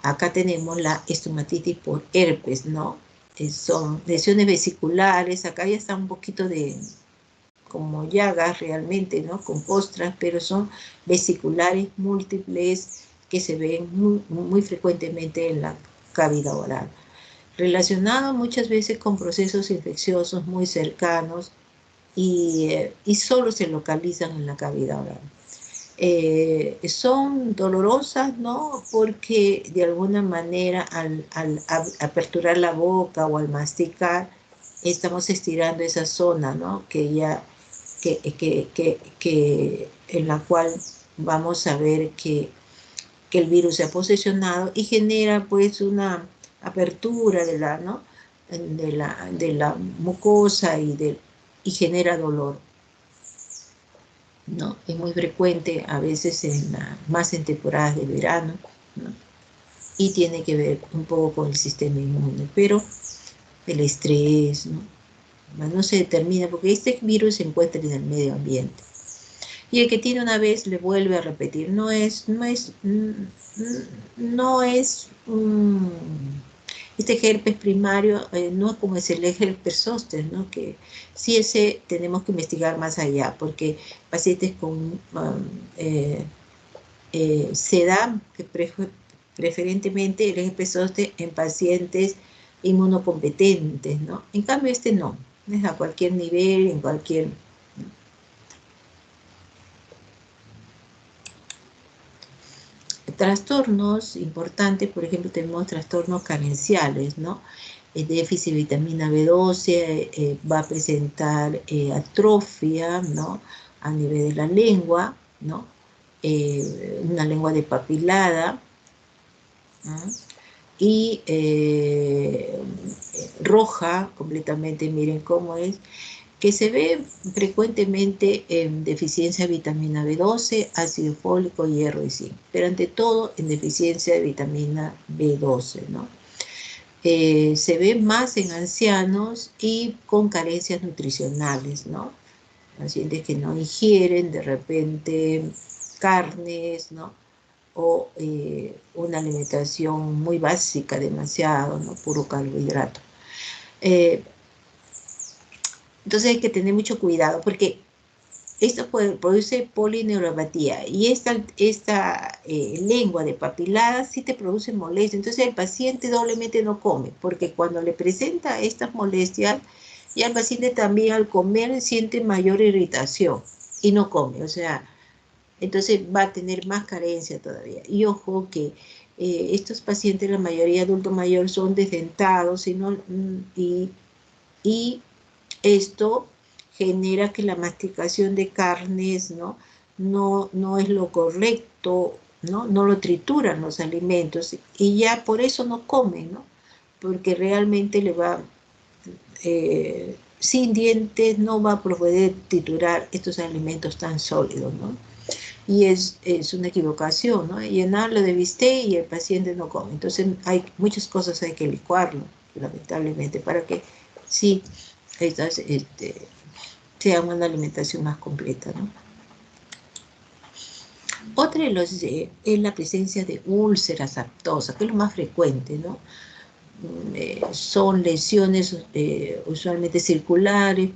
Acá tenemos la estomatitis por herpes, ¿no? Son lesiones vesiculares, acá ya está un poquito de como llagas realmente, ¿no? Con costras, pero son vesiculares múltiples que se ven muy frecuentemente en la cavidad oral. Relacionado muchas veces con procesos infecciosos muy cercanos y solo se localizan en la cavidad oral. Son dolorosas, ¿no? Porque de alguna manera al aperturar la boca o al masticar, estamos estirando esa zona, ¿no? En la cual vamos a ver que el virus se ha posesionado y genera pues una apertura de la, ¿no? de la mucosa y genera dolor, ¿no? Es muy frecuente a veces más en temporadas de verano, ¿no? Y tiene que ver un poco con el sistema inmune, pero el estrés, ¿no? No se determina porque este virus se encuentra en el medio ambiente. Y el que tiene una vez le vuelve a repetir. Este herpes primario no es como es el herpes zóster, ¿no? Que sí ese tenemos que investigar más allá, porque pacientes con se da preferentemente el herpes zóster en pacientes inmunocompetentes, ¿no? En cambio este no, es a cualquier nivel, en cualquier... Trastornos importantes, por ejemplo, tenemos trastornos carenciales, ¿no? El déficit de vitamina B12 va a presentar atrofia, ¿no? A nivel de la lengua, ¿no? Una lengua despapilada, ¿no? Y roja completamente, miren cómo es, que se ve frecuentemente en deficiencia de vitamina B12, ácido fólico, hierro y zinc, pero ante todo en deficiencia de vitamina B12, ¿no? Se ve más en ancianos y con carencias nutricionales, ¿no? Pacientes que no ingieren de repente carnes, ¿no? O una alimentación muy básica, demasiado, ¿no? Puro carbohidrato. Entonces hay que tener mucho cuidado porque esto produce polineuropatía y esta lengua de papilada sí te produce molestia. Entonces el paciente doblemente no come porque cuando le presenta estas molestias, ya el paciente también al comer siente mayor irritación y no come. O sea, Entonces va a tener más carencia todavía. Y ojo que estos pacientes, la mayoría adulto mayor, son desdentados y esto genera que la masticación de carnes, no es lo correcto, no lo trituran los alimentos y ya por eso no comen, ¿no? Porque realmente le va, sin dientes no va a poder triturar estos alimentos tan sólidos, ¿no? Y es una equivocación, ¿no? Llenarlo de bistec y el paciente no come. Entonces hay muchas cosas hay que licuarlo, lamentablemente, para que sí sea una alimentación más completa, ¿no? Otra es la presencia de úlceras aftosas, que es lo más frecuente, ¿no? Son lesiones usualmente circulares,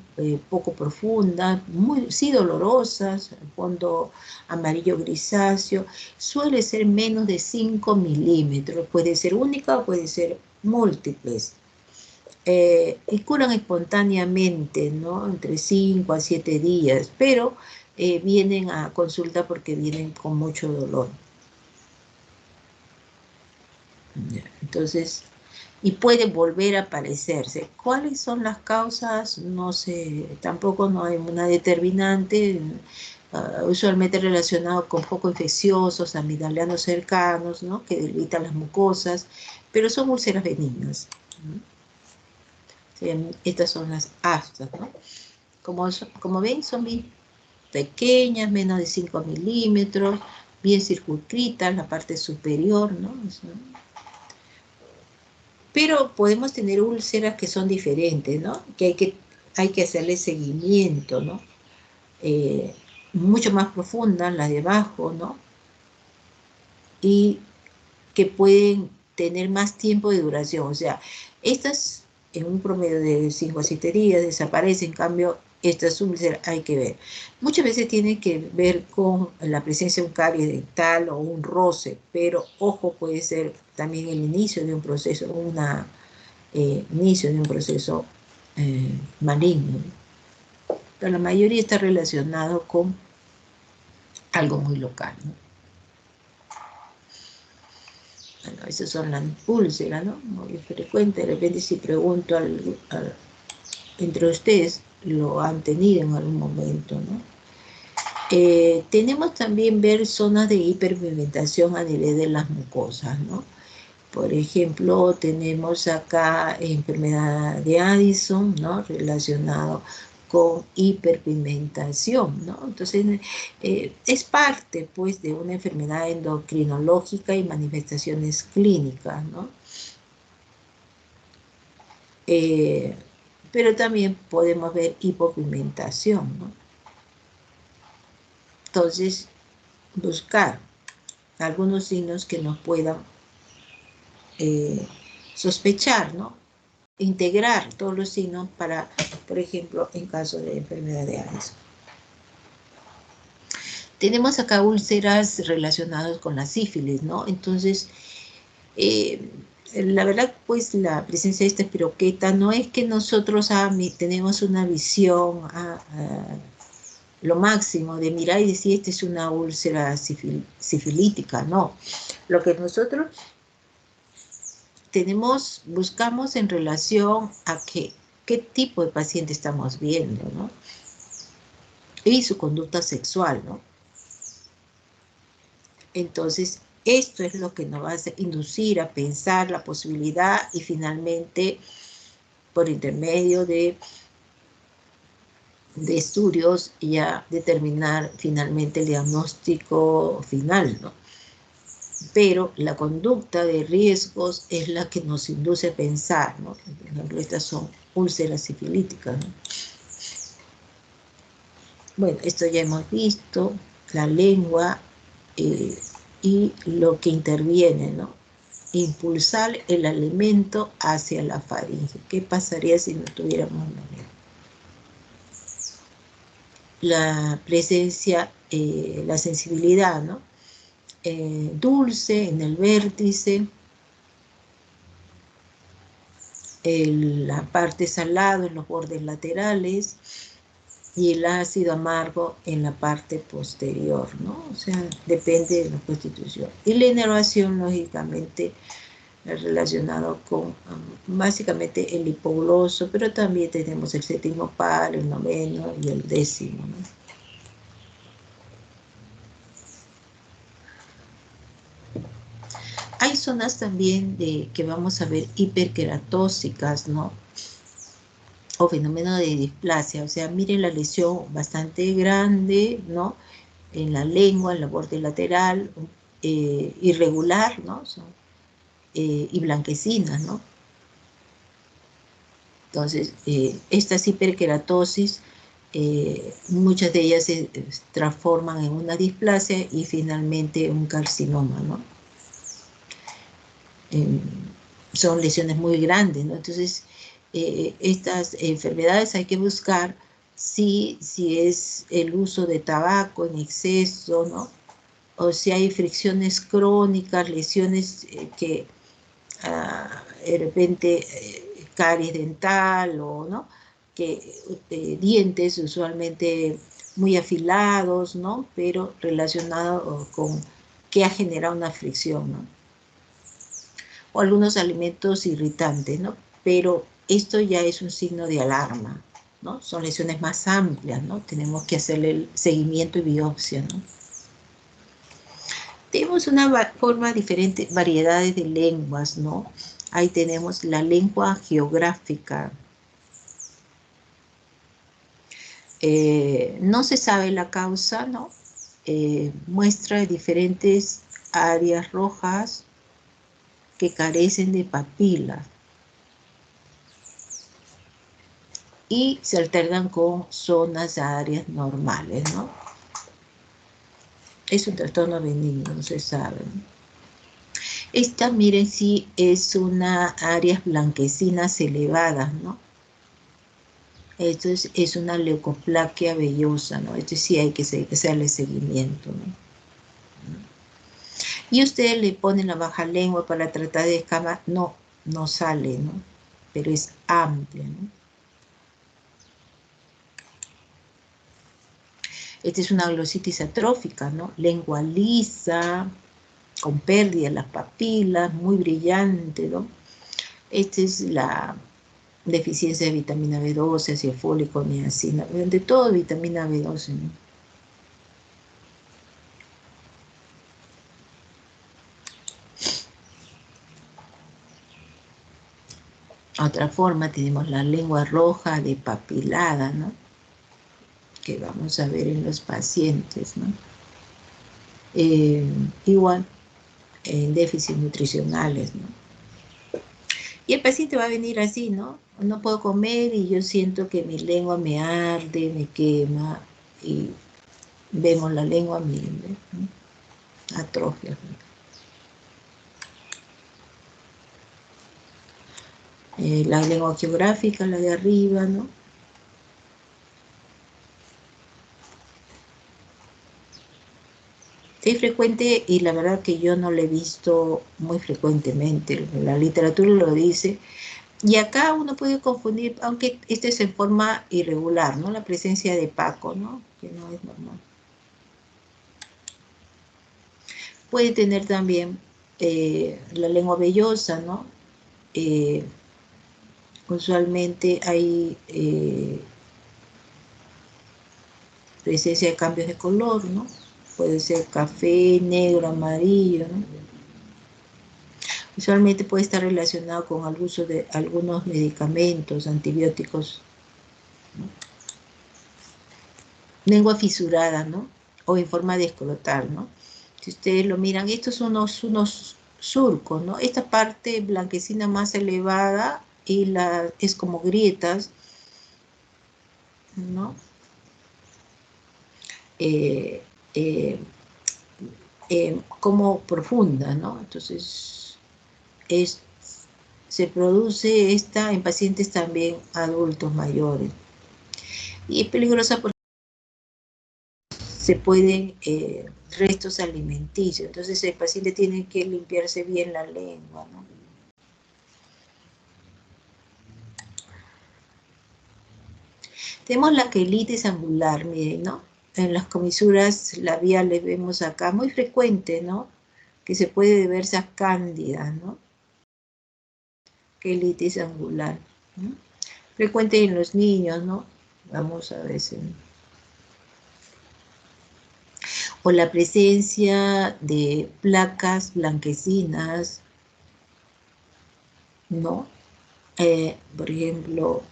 poco profundas, sí dolorosas, fondo amarillo grisáceo, suele ser menos de 5 milímetros, puede ser única o puede ser múltiples. Y curan espontáneamente, ¿no? Entre 5 a 7 días, pero vienen a consulta porque vienen con mucho dolor. Entonces, y puede volver a aparecerse. ¿Cuáles son las causas? No sé, tampoco no hay una determinante, usualmente relacionado con focos infecciosos, amigdalianos cercanos, ¿no? Que debilitan las mucosas, pero son úlceras benignas, ¿no? Estas son las aftas, ¿no? Como ven, son bien pequeñas, menos de 5 milímetros, bien circunscritas, la parte superior, ¿no? Pero podemos tener úlceras que son diferentes, ¿no? Hay que hacerle seguimiento, ¿no? Mucho más profundas, las de abajo, ¿no? Y que pueden tener más tiempo de duración. O sea, estas en un promedio de 5 a 7 días desaparecen, en cambio, estas úlceras hay que ver. Muchas veces tiene que ver con la presencia de un caries dental o un roce, pero ojo, puede ser también el inicio de un proceso, inicio de un proceso maligno. Pero la mayoría está relacionado con algo muy local, ¿no? Bueno, esas son las úlceras, ¿no? Muy frecuente. De repente si pregunto entre ustedes, lo han tenido en algún momento, ¿no? Tenemos también ver zonas de hiperpigmentación a nivel de las mucosas, ¿no? Por ejemplo, tenemos acá enfermedad de Addison, ¿no? Relacionado con hiperpigmentación, ¿no? Entonces, es parte, pues, de una enfermedad endocrinológica y manifestaciones clínicas, ¿no? Pero también podemos ver hipopigmentación, ¿no? Entonces, buscar algunos signos que nos puedan sospechar, ¿no? Integrar todos los signos para, por ejemplo, en caso de enfermedad de Addison. Tenemos acá úlceras relacionadas con la sífilis, ¿no? Entonces, la verdad, pues, la presencia de esta espiroqueta no es que nosotros tenemos una visión lo máximo de mirar y decir, esta es una úlcera sifilítica, no. Lo que nosotros buscamos en relación a qué tipo de paciente estamos viendo, ¿no? Y su conducta sexual, ¿no? Entonces, esto es lo que nos va a inducir a pensar la posibilidad y finalmente, por intermedio de estudios, ya determinar finalmente el diagnóstico final, ¿no? Pero la conducta de riesgos es la que nos induce a pensar, ¿no? Por ejemplo, estas son úlceras sifilíticas, ¿no? Bueno, esto ya hemos visto, la lengua y lo que interviene, ¿no? Impulsar el alimento hacia la faringe. ¿Qué pasaría si no tuviéramos manera? La presencia, la sensibilidad, ¿no? Dulce en el vértice, la parte salada en los bordes laterales, y el ácido amargo en la parte posterior, ¿no? O sea, depende de la constitución. Y la inervación, lógicamente, es relacionado con básicamente el hipogloso, pero también tenemos el séptimo par, el noveno y el décimo, ¿no? Hay zonas también que vamos a ver hiperqueratóxicas, ¿no? O fenómeno de displasia, o sea, miren la lesión bastante grande, ¿no? En la lengua, en la borde lateral, irregular, ¿no? Y blanquecinas, ¿no? Entonces, estas hiperkeratosis, muchas de ellas se transforman en una displasia y finalmente un carcinoma, ¿no? Son lesiones muy grandes, ¿no? Entonces, estas enfermedades hay que buscar si es el uso de tabaco en exceso, ¿no? O si hay fricciones crónicas, lesiones que de repente caries dental o, ¿no? Que dientes usualmente muy afilados, ¿no? Pero relacionados con que ha generado una fricción, ¿no? O algunos alimentos irritantes, ¿no? Pero esto ya es un signo de alarma, ¿no? Son lesiones más amplias, ¿no? Tenemos que hacerle el seguimiento y biopsia, ¿no? Tenemos una forma diferente, variedades de lenguas, ¿no? Ahí tenemos la lengua geográfica. No se sabe la causa, ¿no? Muestra diferentes áreas rojas que carecen de papilas y se alternan con zonas, áreas normales, ¿no? Es un trastorno benigno, no se sabe, ¿no? Esta, miren, sí es una áreas blanquecinas elevadas, ¿no? Esto es una leucoplaquia vellosa, ¿no? Esto sí hay que hacerle seguimiento, ¿no? Y ustedes le ponen la baja lengua para tratar de escama, no sale, ¿no? Pero es amplia, ¿no? Esta es una glositis atrófica, ¿no? Lengua lisa, con pérdida de las papilas, muy brillante, ¿no? Esta es la deficiencia de vitamina B12, ácido fólico, niacina, de todo vitamina B12, ¿no? Otra forma, tenemos la lengua roja depapilada, ¿no? Que vamos a ver en los pacientes, ¿no? Igual, en déficits nutricionales, ¿no? Y el paciente va a venir así, ¿no? No puedo comer y yo siento que mi lengua me arde, me quema, y vemos la lengua, miren, ¿no? Atrofia, ¿no? La lengua geográfica, la de arriba, ¿no? Es frecuente y la verdad que yo no lo he visto muy frecuentemente, la literatura lo dice, y acá uno puede confundir, aunque este es en forma irregular, ¿no? La presencia de Paco, ¿no? Que no es normal. Puede tener también la lengua vellosa, ¿no? Usualmente hay presencia de cambios de color, ¿no? Puede ser café, negro, amarillo, ¿no? Usualmente puede estar relacionado con el uso de algunos medicamentos, antibióticos, ¿no? Lengua fisurada, ¿no? O en forma de escrotal, ¿no? Si ustedes lo miran, estos son unos surcos, ¿no? Esta parte blanquecina más elevada y es como grietas, ¿no? Eh, eh, como profunda, ¿no? Entonces, se produce esta en pacientes también adultos mayores. Y es peligrosa porque se pueden restos alimenticios. Entonces, el paciente tiene que limpiarse bien la lengua, ¿no? Tenemos la quelitis angular, miren, ¿no? En las comisuras labiales vemos acá, muy frecuente, ¿no? Que se puede deberse a cándida, ¿no? Quelitis angular, ¿no? Frecuente en los niños, ¿no? Vamos a ver si... O la presencia de placas blanquecinas, ¿no? Por ejemplo,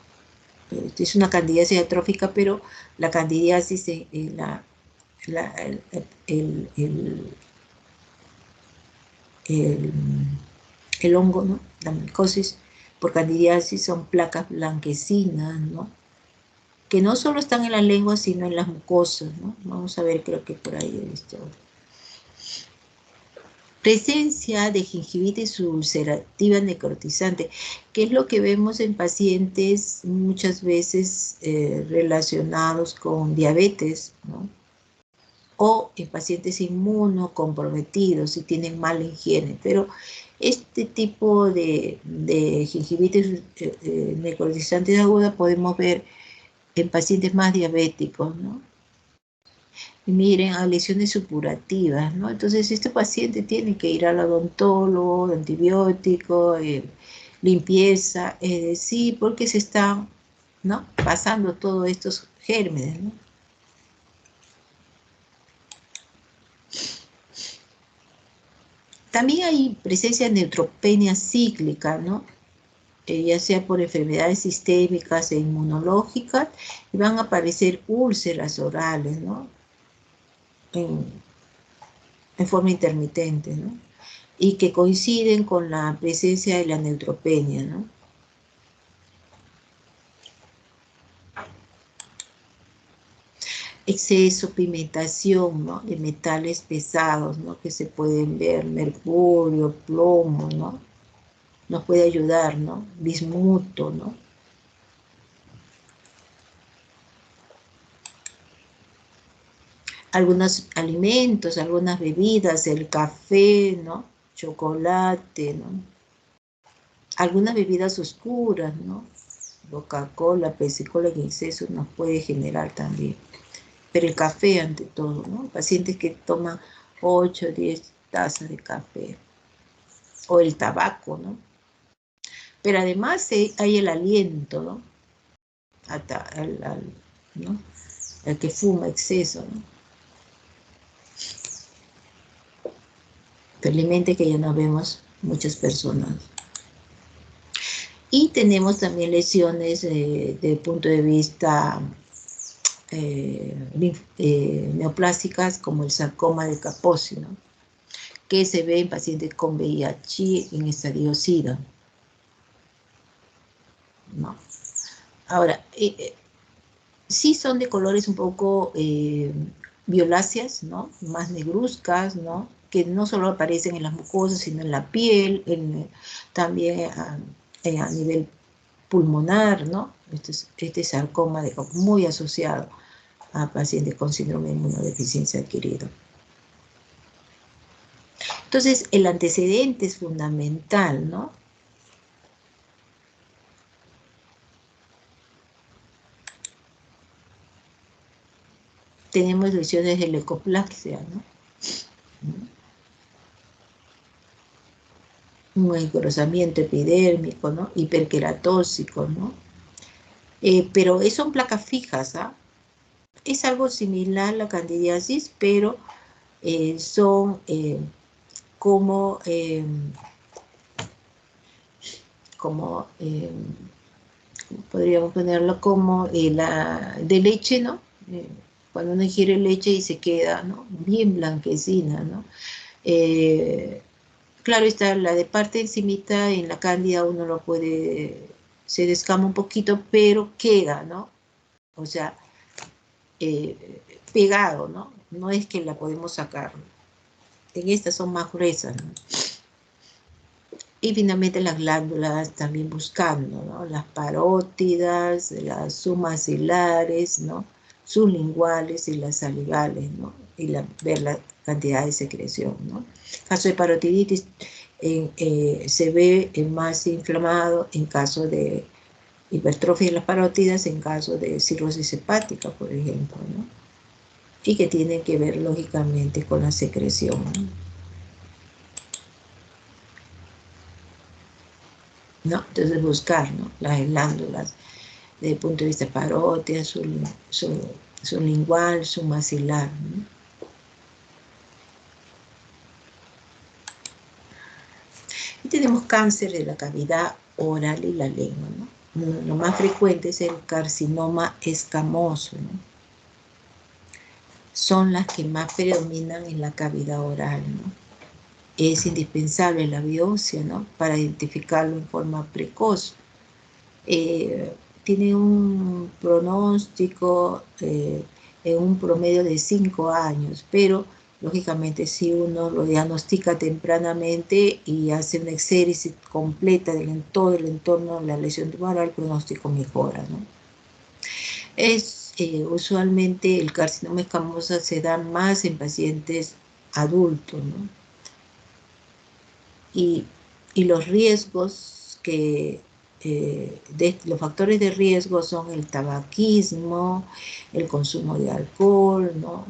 es una candidiasis atrófica, pero la candidiasis, el hongo, ¿no? La micosis por candidiasis son placas blanquecinas, ¿no? Que no solo están en la lengua, sino en las mucosas, ¿no? Vamos a ver, creo que por ahí he visto. Presencia de gingivitis ulcerativa necrotizante, que es lo que vemos en pacientes muchas veces relacionados con diabetes, ¿no? O en pacientes inmunocomprometidos si tienen mala higiene. Pero este tipo de gingivitis necrotizante aguda podemos ver en pacientes más diabéticos, ¿no? Y miren, a lesiones supurativas, ¿no? Entonces, este paciente tiene que ir al odontólogo, antibiótico, limpieza, sí, porque se están, ¿no? Pasando todos estos gérmenes, ¿no? También hay presencia de neutropenia cíclica, ¿no? Ya sea por enfermedades sistémicas e inmunológicas, y van a aparecer úlceras orales, ¿no? En forma intermitente, ¿no? Y que coinciden con la presencia de la neutropenia, ¿no? Exceso, pigmentación, ¿no? De metales pesados, ¿no? Que se pueden ver, mercurio, plomo, ¿no? Nos puede ayudar, ¿no? Bismuto, ¿no? Algunos alimentos, algunas bebidas, el café, ¿no? Chocolate, ¿no? Algunas bebidas oscuras, ¿no? Coca-Cola, Pepsi-Cola en exceso nos puede generar también. Pero el café ante todo, ¿no? Pacientes que toman 8 o 10 tazas de café. O el tabaco, ¿no? Pero además hay el aliento, ¿no? Hasta ¿no? El que fuma exceso, ¿no? Felizmente que ya no vemos muchas personas. Y tenemos también lesiones de punto de vista neoplásicas como el sarcoma de Kaposi, ¿no? Que se ve en pacientes con VIH en estadio SIDA, ¿no? Ahora, sí son de colores un poco violáceas, ¿no? Más negruzcas, ¿no? Que no solo aparecen en las mucosas, sino en la piel, también a nivel pulmonar, ¿no? Este sarcoma muy asociado a pacientes con síndrome de inmunodeficiencia adquirido. Entonces, el antecedente es fundamental, ¿no? Tenemos lesiones de leucoplasia, ¿no? Un engrosamiento epidérmico, ¿no? Hiperqueratóxico, ¿no? Pero son placas fijas, ¿ah? Es algo similar a la candidiasis, pero son como podríamos ponerlo como la de leche, ¿no? Cuando uno ingiere leche y se queda, ¿no? Bien blanquecina, ¿no? Claro está, la de parte encimita en la cándida uno lo puede, se descama un poquito, pero queda, ¿no? O sea, pegado, ¿no? No es que la podemos sacar. En estas son más gruesas, ¿no? Y finalmente las glándulas también buscando, ¿no? Las parótidas, las submaxilares, ¿no? Sublinguales y las salivales, ¿no? Y ver la cantidad de secreción, ¿no? Caso de parotiditis se ve más inflamado en caso de hipertrofia de las parótidas en caso de cirrosis hepática, por ejemplo, ¿no? Y que tienen que ver lógicamente con la secreción, ¿no? Entonces buscar, ¿no?, las glándulas desde el punto de vista parótida, su lingual, su maxilar, ¿no? Y tenemos cáncer de la cavidad oral y la lengua, ¿no? Lo más frecuente es el carcinoma escamoso, ¿no? Son las que más predominan en la cavidad oral, ¿no? Es indispensable la biopsia, ¿no?, para identificarlo en forma precoz. Tiene un pronóstico en un promedio de 5 años, pero lógicamente si uno lo diagnostica tempranamente y hace una exéresis completa de todo el entorno de la lesión tumoral, el pronóstico mejora, ¿no? Usualmente el carcinoma escamoso se da más en pacientes adultos, ¿no? Y los riesgos los factores de riesgo son el tabaquismo, el consumo de alcohol, ¿no?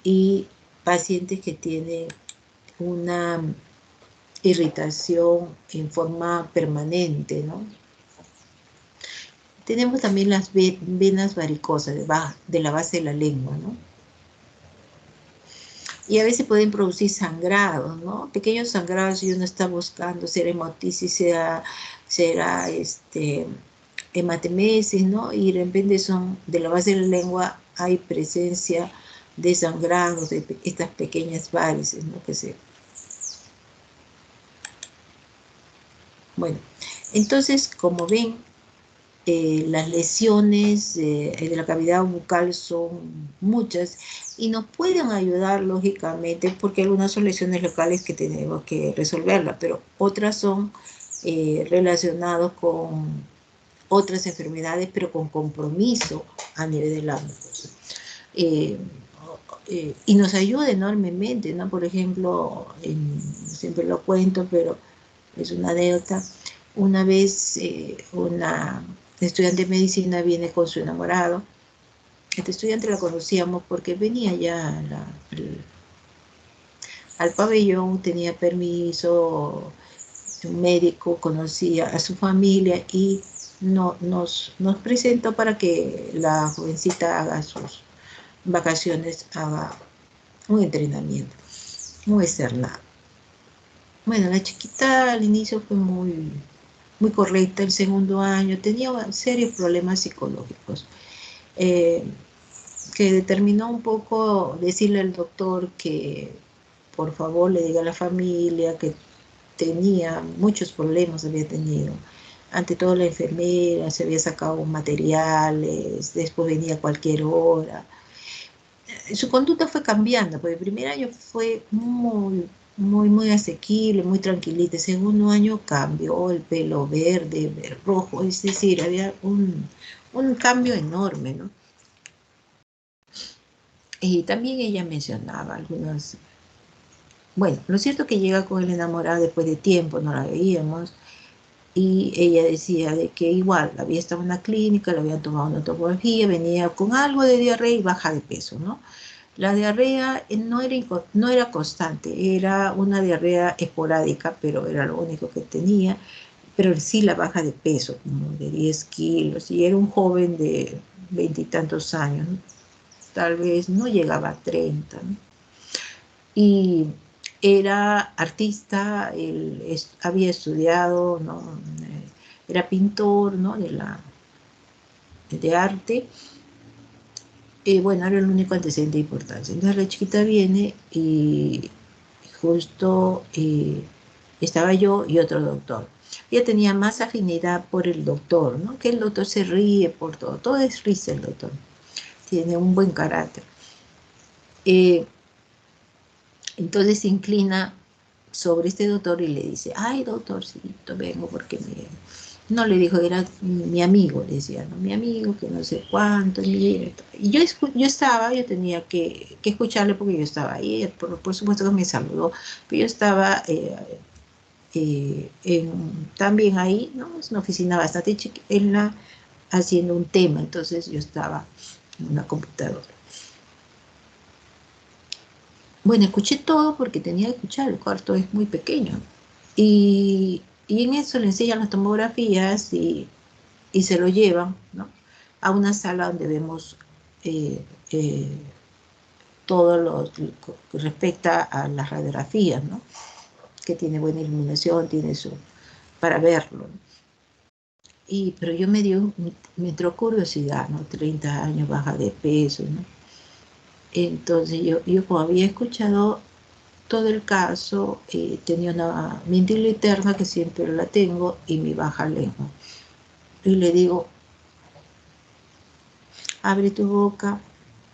Y pacientes que tienen una irritación en forma permanente, ¿no? Tenemos también las venas varicosas de la base de la lengua, ¿no? Y a veces pueden producir sangrados, ¿no? Pequeños sangrados si uno está buscando será hematitis, será hematemesis, ¿no? Y de repente de la base de la lengua hay presencia de sangrados, de estas pequeñas varices, ¿no? Bueno, entonces, como ven, las lesiones de la cavidad bucal son muchas y nos pueden ayudar lógicamente porque algunas son lesiones locales que tenemos que resolverlas, pero otras son relacionadas con otras enfermedades, pero con compromiso a nivel de la mucosa. Y nos ayuda enormemente, ¿no? Por ejemplo, siempre lo cuento, pero es una anécdota. Una vez una estudiante de medicina viene con su enamorado. Este estudiante la conocíamos porque venía ya al pabellón, tenía permiso, un médico, conocía a su familia y nos presentó para que la jovencita haga sus vacaciones, haga un entrenamiento, un externado. Bueno, la chiquita al inicio fue muy correcta. El segundo año tenía serios problemas psicológicos, que determinó un poco decirle al doctor que por favor le diga a la familia que tenía muchos problemas, había tenido. Ante todo la enfermera, se había sacado materiales, después venía a cualquier hora. Su conducta fue cambiando, porque el primer año fue muy asequible, muy tranquilita. El segundo año cambió, el pelo verde, rojo, es decir, había un cambio enorme, ¿no? Y también ella mencionaba algunas. Bueno, lo cierto es que llega con el enamorado después de tiempo, no la veíamos, y ella decía de que igual había estado en una clínica, le habían tomado una tomografía, venía con algo de diarrea y baja de peso, ¿no? La diarrea no era constante, era una diarrea esporádica, pero era lo único que tenía, pero sí la baja de peso, como de 10 kilos, y era un joven de 20 y tantos años, ¿no? Tal vez no llegaba a 30, ¿no? Y era artista, había estudiado, ¿no? Era pintor, ¿no? de arte. Bueno, era el único antecedente de importancia. Entonces la chiquita viene y justo estaba yo y otro doctor. Ella tenía más afinidad por el doctor, ¿no? Que el doctor se ríe por todo es risa el doctor. Tiene un buen carácter. Entonces se inclina sobre este doctor y le dice, ay, doctorcito, vengo porque no le dijo, era mi amigo, le decía, ¿no? Mi amigo, que no sé cuánto, mire. Y yo tenía que escucharle porque yo estaba ahí, por supuesto que me saludó, pero yo estaba también ahí, ¿no? Es una oficina bastante chiquita, haciendo un tema, entonces yo estaba en una computadora. Bueno, escuché todo porque tenía que escuchar, el cuarto es muy pequeño. Y en eso le enseñan las tomografías y se lo llevan, ¿no?, a una sala donde vemos todo lo que respecta a las radiografías, ¿no?, que tiene buena iluminación, tiene eso para verlo. Pero yo me entró curiosidad, ¿no? 30 años, baja de peso, ¿no? Entonces yo como había escuchado todo el caso, tenía una mentira eterna que siempre la tengo y mi baja lengua. Y le digo, abre tu boca,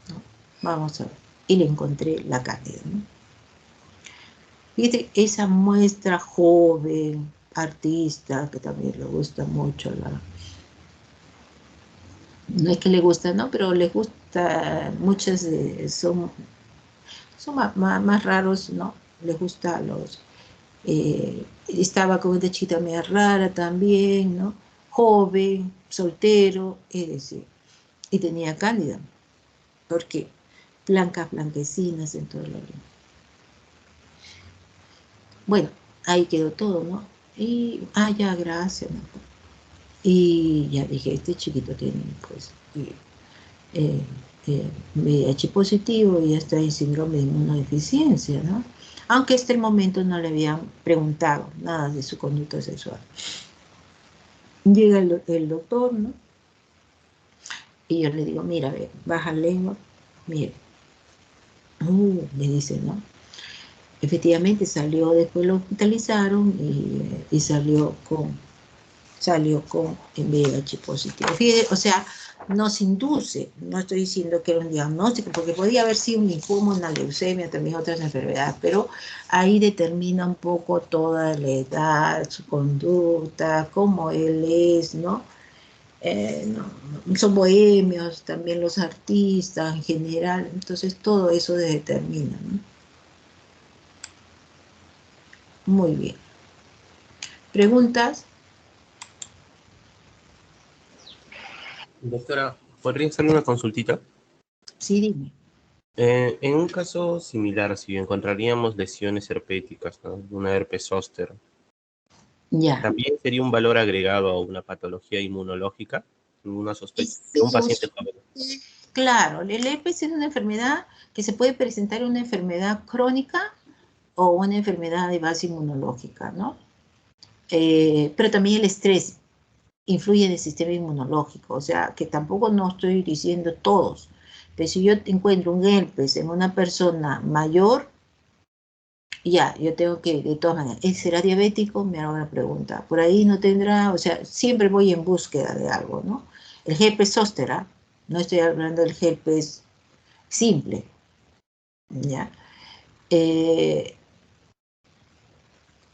¿no? Vamos a ver. Y le encontré la cándida, ¿no? Fíjate, esa muestra joven, artista, que también le gusta mucho no es que le gusta, ¿no? Pero le gusta, muchas son más raros, ¿no? Les gusta a los... estaba con una chica media rara también, ¿no? Joven, soltero, es decir, y tenía cándida, porque blancas, blanquecinas en todo el lengua. Bueno, ahí quedó todo, ¿no? Y, ya, gracias, ¿no? Y ya dije, este chiquito tiene, pues, VIH positivo y ya está en síndrome de inmunodeficiencia, ¿no? Aunque hasta el momento no le habían preguntado nada de su conducta sexual. Llega el doctor, ¿no? Y yo le digo, mira, ve, baja lengua, mire. Le dice, ¿no? Efectivamente salió, después lo hospitalizaron y salió con VIH positivo. Fíjate, o sea, nos induce, no estoy diciendo que era un diagnóstico, porque podía haber sido un linfoma, una leucemia, también otras enfermedades, pero ahí determina un poco toda la edad, su conducta, cómo él es, ¿no? Son bohemios, también los artistas en general, entonces todo eso determina, ¿no? Muy bien. ¿Preguntas? Doctora, ¿podría hacerle una consultita? Sí, dime. En un caso similar, si encontraríamos lesiones herpéticas, ¿no?, una herpes zóster, Ya. ¿también sería un valor agregado a una patología inmunológica? Una sospecha de un paciente joven. Claro, el herpes es una enfermedad que se puede presentar en una enfermedad crónica o una enfermedad de base inmunológica, ¿no? Pero también el estrés influye en el sistema inmunológico, o sea, que tampoco no estoy diciendo todos, pero si yo encuentro un herpes en una persona mayor, ya, yo tengo que, de todas maneras, ¿él será diabético? Me hago una pregunta. Por ahí no tendrá, o sea, siempre voy en búsqueda de algo, ¿no? El herpes zóster, no estoy hablando del herpes simple, ¿ya?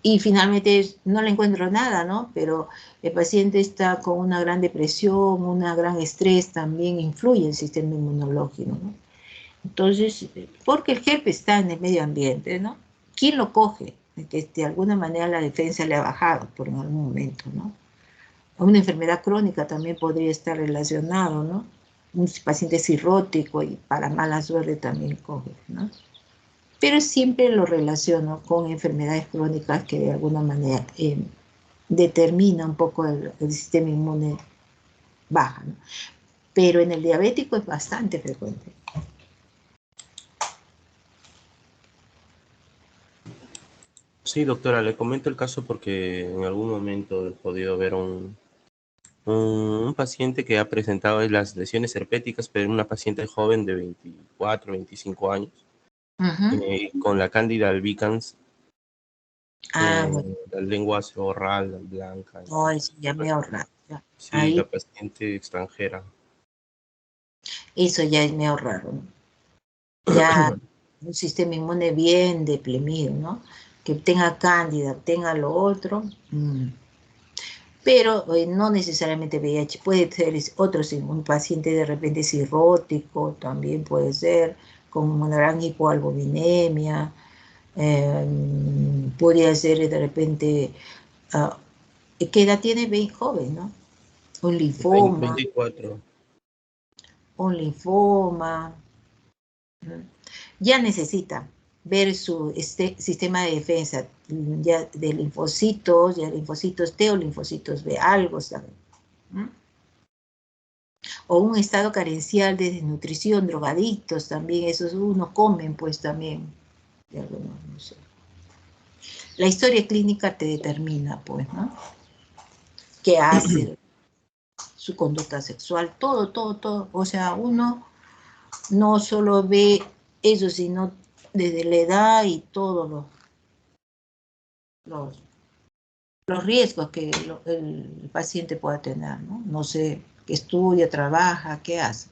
Y finalmente no le encuentro nada, ¿no? Pero el paciente está con una gran depresión, una gran estrés, también influye en el sistema inmunológico, ¿no? Entonces, porque el herpes está en el medio ambiente, ¿no? ¿Quién lo coge? Que de alguna manera la defensa le ha bajado por en algún momento, ¿no? Una enfermedad crónica también podría estar relacionado, ¿no? Un paciente cirrótico y para mala suerte también coge, ¿no? Pero siempre lo relaciono con enfermedades crónicas que de alguna manera determina un poco el sistema inmune baja, ¿no? Pero en el diabético es bastante frecuente. Sí, doctora, le comento el caso porque en algún momento he podido ver un paciente que ha presentado las lesiones herpéticas, pero una paciente joven de 24, 25 años, con la Candida albicans, Bueno. la lengua oral blanca. No, eso ya me ahorra. Sí, la Ahí, paciente extranjera. eso ya es me ahorraron. Ya un sistema inmune bien deprimido, ¿no? Que tenga cándida, tenga lo otro. Pero no necesariamente VIH, puede ser otro, un paciente de repente cirrótico, también puede ser, con una gran hipoalbuminemia, Podría ser de repente, ¿qué edad tiene? Bien joven, ¿no? Un linfoma. 24. Un linfoma. Ya necesita ver su sistema de defensa, ya de linfocitos, ya linfocitos T o linfocitos B, algo saben. O un estado carencial de desnutrición, drogadictos también, esos uno comen pues también. No sé. La historia clínica te determina pues, ¿no? ¿Qué hace? Su conducta sexual, todo. O sea, uno no solo ve eso, sino desde la edad y todos los riesgos que el paciente pueda tener, ¿no? No sé, que estudia, trabaja, ¿qué hace?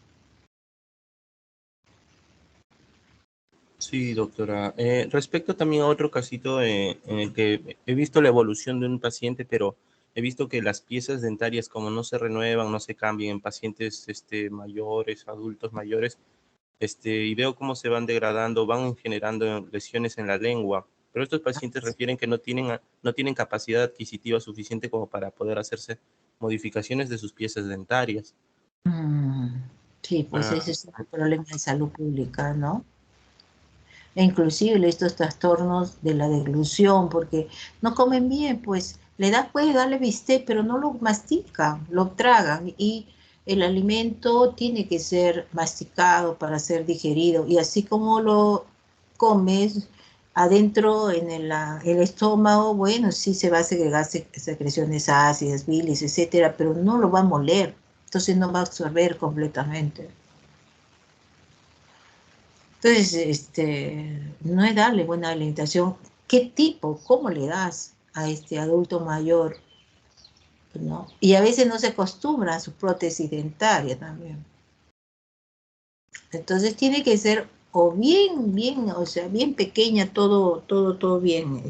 Sí, doctora. Respecto también a otro casito en el que he visto la evolución de un paciente, pero he visto que las piezas dentarias como no se renuevan, no se cambian en pacientes mayores, adultos mayores, y veo cómo se van degradando, van generando lesiones en la lengua. Pero estos pacientes refieren que no tienen capacidad adquisitiva suficiente como para poder hacerse modificaciones de sus piezas dentarias. Sí, pues Ah, ese es un problema de salud pública, ¿no? E inclusive estos trastornos de la deglución, porque no comen bien, pues puede darle bistec, pero no lo mastican, lo tragan y el alimento tiene que ser masticado para ser digerido y así como lo comes adentro en el estómago, bueno, sí se va a segregar secreciones ácidas, bilis, etcétera, pero no lo va a moler, entonces no va a absorber completamente. Entonces, no es darle buena alimentación. ¿Qué tipo? ¿Cómo le das a este adulto mayor? ¿No? Y a veces no se acostumbra a su prótesis dentaria también. Entonces tiene que ser o bien, o sea, bien pequeña, todo bien,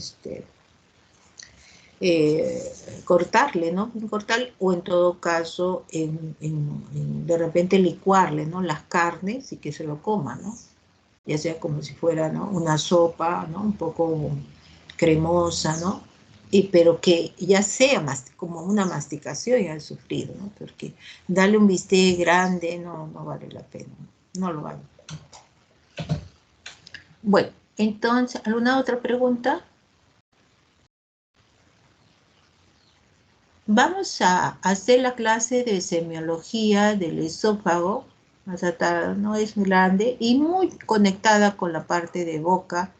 cortarle, ¿no? Cortarle, o en todo caso, de repente licuarle, ¿no? Las carnes y que se lo coma, ¿no? Ya sea como si fuera, ¿no? Una sopa, ¿no? Un poco cremosa, ¿no? Pero que ya sea más como una masticación ya al sufrido, ¿no? Porque darle un bistec grande no vale la pena, no lo vale. Bueno, entonces, ¿alguna otra pregunta? Vamos a hacer la clase de semiología del esófago, no es muy grande y muy conectada con la parte de boca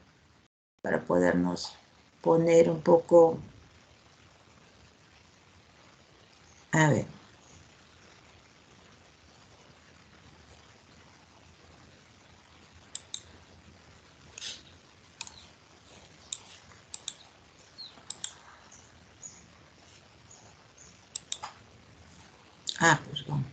para podernos poner un poco. A ver. Perdón.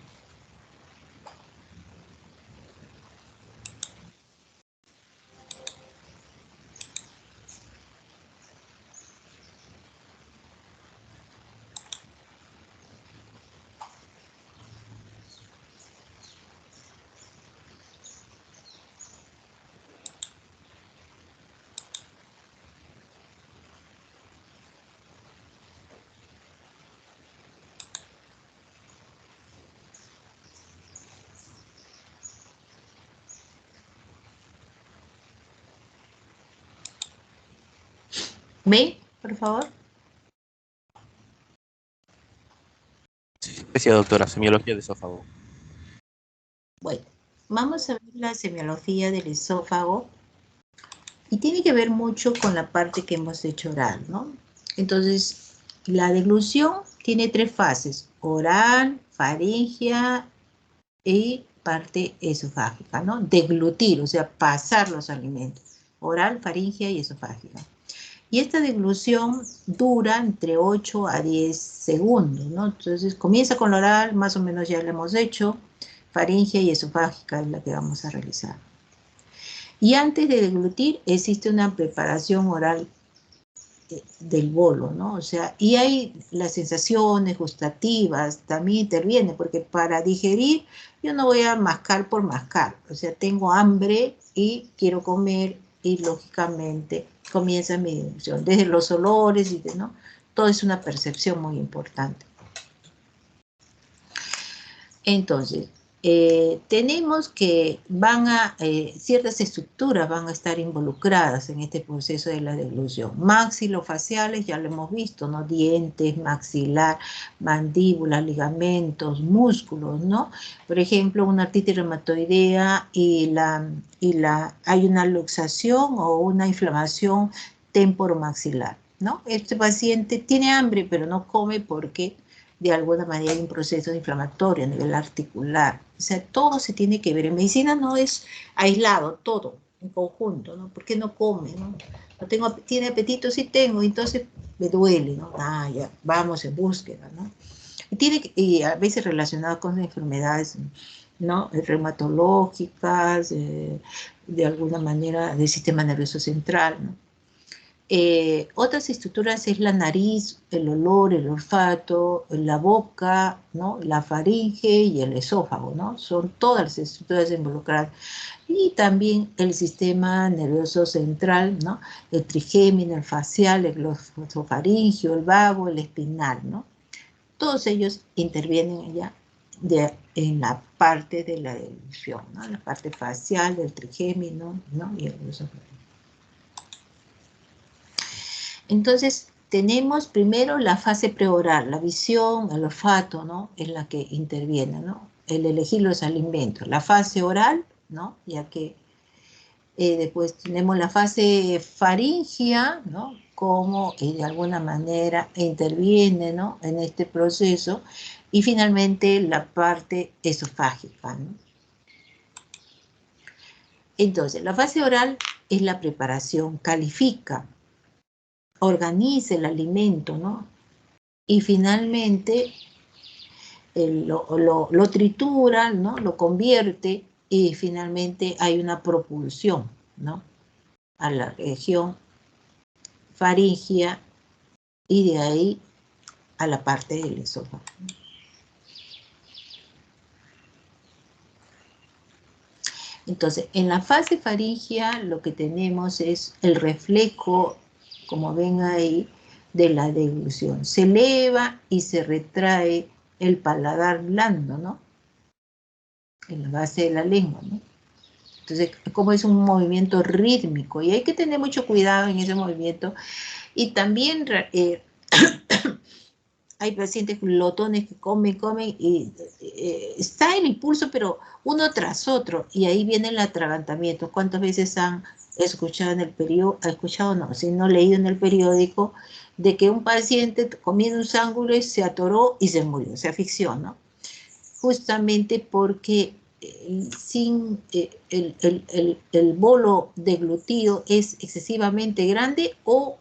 ¿Ve, por favor? sí, doctora, semiología de esófago. Bueno, vamos a ver la semiología del esófago y tiene que ver mucho con la parte que hemos hecho oral, ¿no? Entonces, la deglución tiene 3 fases, oral, faringea y parte esofágica, ¿no? Deglutir, o sea, pasar los alimentos, oral, faringea y esofágica. Y esta deglución dura entre 8 a 10 segundos, ¿no? Entonces comienza con la oral, más o menos ya lo hemos hecho, faríngea y esofágica es la que vamos a realizar. Y antes de deglutir existe una preparación oral del bolo, ¿no? O sea, y hay las sensaciones gustativas, también interviene, porque para digerir yo no voy a mascar por mascar, o sea, tengo hambre y quiero comer y lógicamente comienza mi deducción, desde los olores, y ¿no? Todo es una percepción muy importante. Entonces, tenemos que ciertas estructuras van a estar involucradas en este proceso de la deglución. Maxilofaciales, ya lo hemos visto, ¿no? Dientes, maxilar, mandíbula, ligamentos, músculos, ¿no? Por ejemplo, una artritis reumatoidea y hay una luxación o una inflamación temporomaxilar, ¿no? Este paciente tiene hambre, pero no come porque de alguna manera hay un proceso inflamatorio a nivel articular. O sea, todo se tiene que ver. En medicina no es aislado, todo en conjunto, ¿no? ¿Por qué no come, no? ¿Tiene apetito? Sí tengo, entonces me duele, ¿no? Ah, ya, vamos en búsqueda, ¿no? Y a veces relacionado con enfermedades, ¿no? Reumatológicas, de alguna manera del sistema nervioso central, ¿no? Otras estructuras es la nariz, el olor, el olfato, la boca, ¿no? La faringe y el esófago, ¿no? Son todas las estructuras involucradas. Y también el sistema nervioso central, ¿no? El trigémino, el facial, el glosofaringio, el vago, el espinal, ¿no? Todos ellos intervienen ya en la parte de la deglución, ¿no? La parte facial del trigémino, ¿no? Y el glosofaringio. Entonces, tenemos primero la fase preoral, la visión, el olfato, ¿no? Es la que interviene, ¿no? El elegir los alimentos. La fase oral, ¿no? Ya que después tenemos la fase faringea, ¿no? Cómo de alguna manera interviene, ¿no? En este proceso. Y finalmente la parte esofágica, ¿no? Entonces, la fase oral es la preparación, califica, organiza el alimento, ¿no? Y finalmente lo tritura, ¿no? Lo convierte y finalmente hay una propulsión, ¿no? A la región faríngea y de ahí a la parte del esófago. Entonces, en la fase faríngea lo que tenemos es el reflejo, como ven ahí, de la deglución. Se eleva y se retrae el paladar blando, ¿no? En la base de la lengua, ¿no? Entonces, como es un movimiento rítmico y hay que tener mucho cuidado en ese movimiento. Y también hay pacientes glotones que comen y está el impulso, pero uno tras otro, y ahí viene el atragantamiento. ¿Cuántas veces han escuchado en el periódico, no, sino leído en el periódico, de que un paciente comiendo un sándwich se atoró y se murió, se asfixió, ¿no? Justamente porque sin el bolo deglutido es excesivamente grande o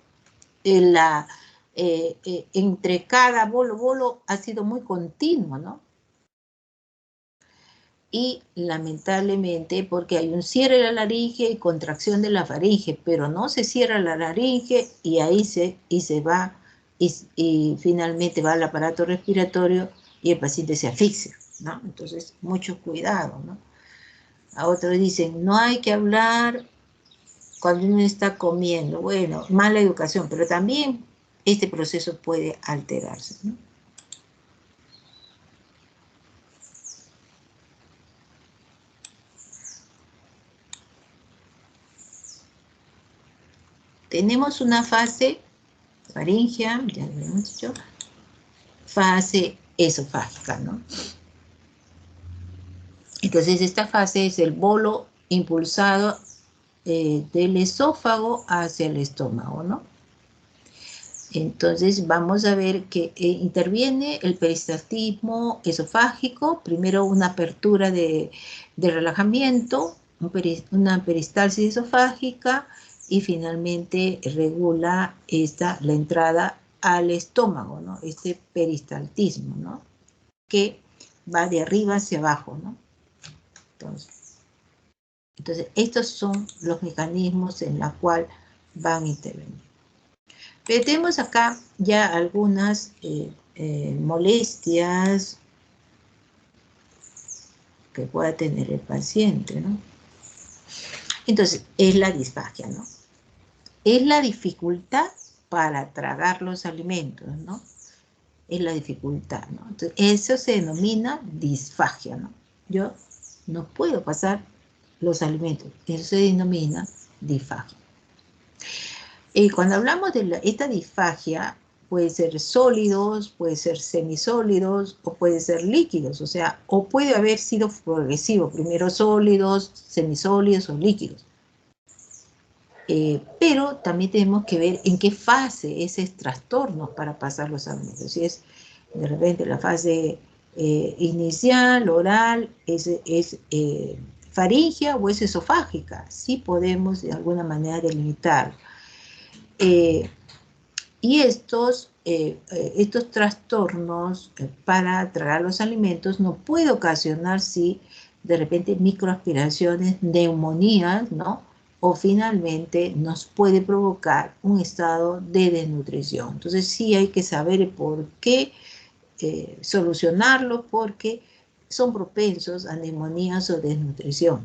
entre cada bolo ha sido muy continuo, ¿no? Y lamentablemente porque hay un cierre de la laringe y contracción de la faringe, pero no se cierra la laringe y ahí se va y finalmente va al aparato respiratorio y el paciente se asfixia, ¿no? Entonces, mucho cuidado, ¿no? A otros dicen, no hay que hablar cuando uno está comiendo. Bueno, mala educación, pero también este proceso puede alterarse, ¿no? Tenemos una fase faríngea, ya lo hemos dicho, fase esofágica, ¿no? Entonces, esta fase es el bolo impulsado del esófago hacia el estómago, ¿no? Entonces, vamos a ver que interviene el peristaltismo esofágico, primero una apertura de relajamiento, una peristalsis esofágica, y finalmente regula la entrada al estómago, ¿no? Este peristaltismo, ¿no? Que va de arriba hacia abajo, ¿no? Entonces, estos son los mecanismos en los cuales van a intervenir. Pero tenemos acá ya algunas molestias que pueda tener el paciente, ¿no? Entonces, es la disfagia, ¿no? es la dificultad para tragar los alimentos, ¿no? Es la dificultad, ¿no? Entonces, eso se denomina disfagia, ¿no? Yo no puedo pasar los alimentos, eso se denomina disfagia. Y cuando hablamos de esta disfagia, puede ser sólidos, puede ser semisólidos o puede ser líquidos, o sea, o puede haber sido progresivo, primero sólidos, semisólidos o líquidos. Pero también tenemos que ver en qué fase es ese trastorno para pasar los alimentos. Si es de repente la fase inicial, oral, es faríngea o es esofágica. Sí podemos de alguna manera delimitar. Y estos trastornos para tragar los alimentos no puede ocasionar, si de repente microaspiraciones, neumonías, ¿no? O finalmente nos puede provocar un estado de desnutrición. Entonces sí hay que saber por qué solucionarlo, porque son propensos a neumonías o desnutrición.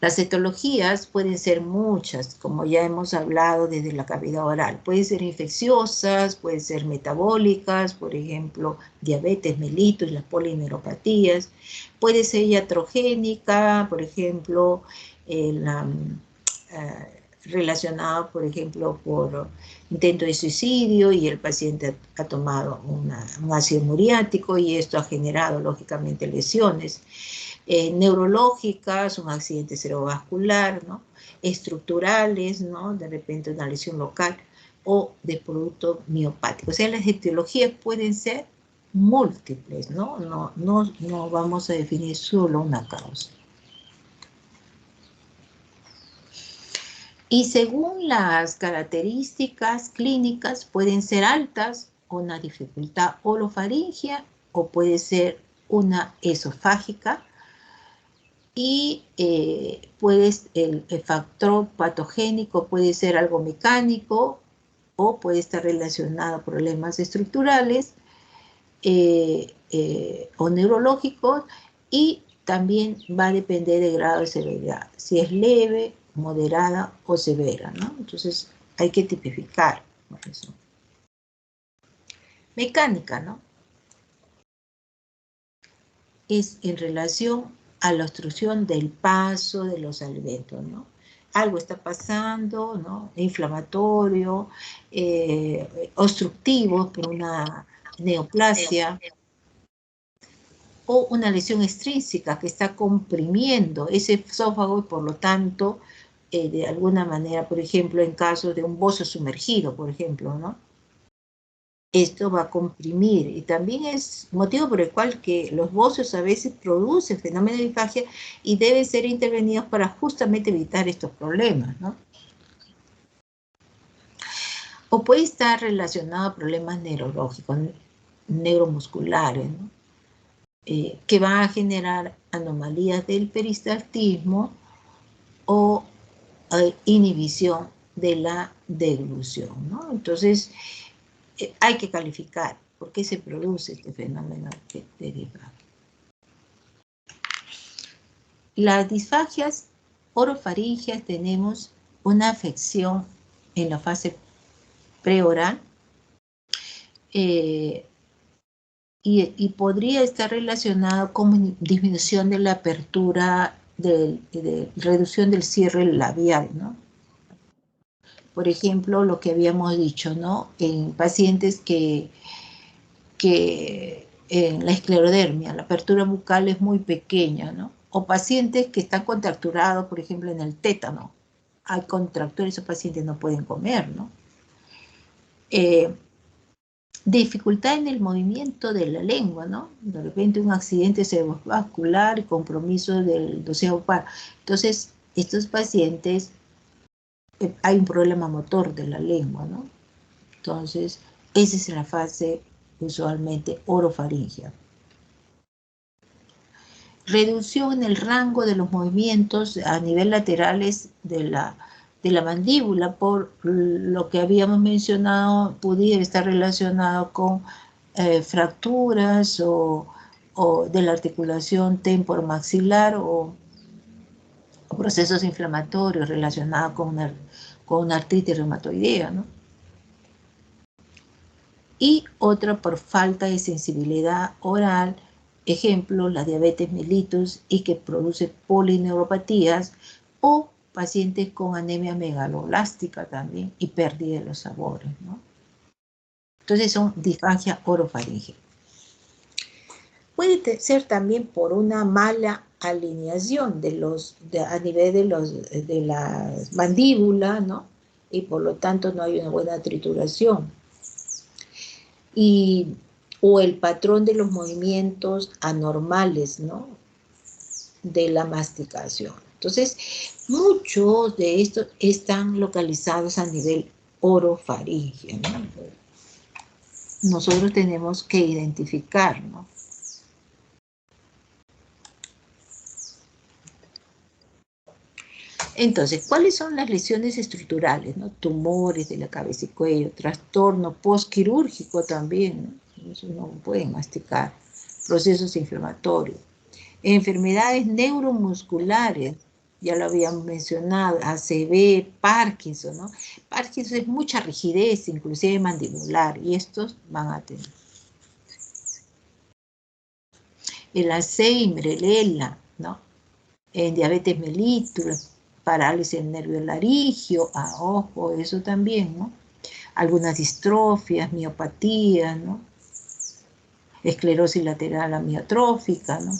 Las etiologías pueden ser muchas, como ya hemos hablado desde la cavidad oral. Pueden ser infecciosas, pueden ser metabólicas, por ejemplo, diabetes mellitus, las polineuropatías. Puede ser iatrogénica, por ejemplo, relacionada, por ejemplo, por intento de suicidio y el paciente ha tomado un ácido muriático y esto ha generado, lógicamente, lesiones. Neurológicas, un accidente cerebrovascular, ¿no? Estructurales, ¿no? De repente una lesión local o de producto miopático. O sea, las etiologías pueden ser múltiples, ¿no? No vamos a definir solo una causa. Y según las características clínicas, pueden ser altas, una dificultad orofaringia, o puede ser una esofágica, y el factor patogénico puede ser algo mecánico o puede estar relacionado a problemas estructurales o neurológicos, y también va a depender del grado de severidad, si es leve, moderada o severa, ¿no? Entonces hay que tipificar eso. Mecánica, ¿no? Es en relación a la obstrucción del paso de los alimentos, ¿no? Algo está pasando, ¿no? Inflamatorio, obstructivo por una neoplasia o una lesión extrínseca que está comprimiendo ese esófago y por lo tanto, de alguna manera, por ejemplo, en caso de un bozo sumergido, por ejemplo, ¿no? Esto va a comprimir y también es motivo por el cual que los bozos a veces producen fenómenos de disfagia y deben ser intervenidos para justamente evitar estos problemas, ¿no? O puede estar relacionado a problemas neurológicos, neuromusculares, ¿no? Que van a generar anomalías del peristaltismo o inhibición de la deglución, ¿no? Entonces, hay que calificar por qué se produce este fenómeno de disfagia. Las disfagias orofaringeas tenemos una afección en la fase preoral y podría estar relacionado con disminución de la apertura, de reducción del cierre labial, ¿no? Por ejemplo, lo que habíamos dicho, ¿no? En pacientes que en la esclerodermia, la apertura bucal es muy pequeña, ¿no? O pacientes que están contracturados, por ejemplo, en el tétano. Hay contracturas, esos pacientes no pueden comer, ¿no? Dificultad en el movimiento de la lengua, ¿no? De repente un accidente cerebrovascular y compromiso del doceavo par. Entonces, estos pacientes, hay un problema motor de la lengua, ¿no? Entonces, esa es la fase usualmente orofaringea. Reducción en el rango de los movimientos a nivel laterales de la mandíbula, por lo que habíamos mencionado, pudiera estar relacionado con fracturas o de la articulación temporomaxilar o procesos inflamatorios relacionados con una artritis reumatoidea, ¿no? Y otra por falta de sensibilidad oral, ejemplo, la diabetes mellitus y que produce polineuropatías, o pacientes con anemia megaloblástica también y pérdida de los sabores, ¿no? Entonces son disfagia orofaríngea. Puede ser también por una mala alineación a nivel de la mandíbula, ¿no? Y por lo tanto no hay una buena trituración. O el patrón de los movimientos anormales, ¿no? De la masticación. Entonces, muchos de estos están localizados a nivel orofaríngeo, ¿no? Nosotros tenemos que identificar, ¿no? Entonces, ¿cuáles son las lesiones estructurales, ¿no? Tumores de la cabeza y cuello, trastorno postquirúrgico también, ¿no? Eso no pueden masticar, procesos inflamatorios, enfermedades neuromusculares, ya lo habíamos mencionado, ACV, Parkinson, ¿no? Parkinson es mucha rigidez, inclusive mandibular, y estos van a tener. El Alzheimer, el ELA, ¿no? En diabetes mellitus, parálisis del nervio laringio, ojo, eso también, ¿no? Algunas distrofias, miopatías, ¿no? Esclerosis lateral amiotrófica, ¿no?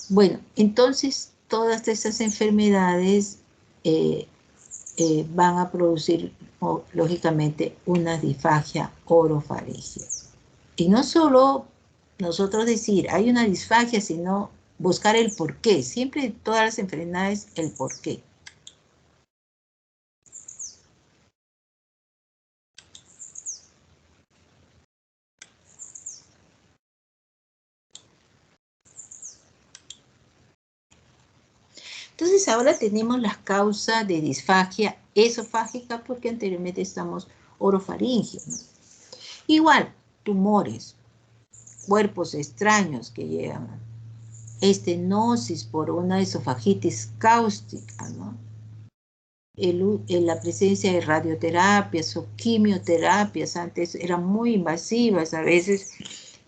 Bueno, entonces todas esas enfermedades van a producir, lógicamente, una disfagia orofaríngea. Y no solo nosotros decir, hay una disfagia, sino buscar el porqué. Siempre en todas las enfermedades, el porqué. Entonces ahora tenemos las causas de disfagia esofágica porque anteriormente estamos orofaringios, ¿no? Igual, tumores, cuerpos extraños que llegan a estenosis por una esofagitis cáustica, ¿no? La presencia de radioterapias o quimioterapias, antes eran muy invasivas, a veces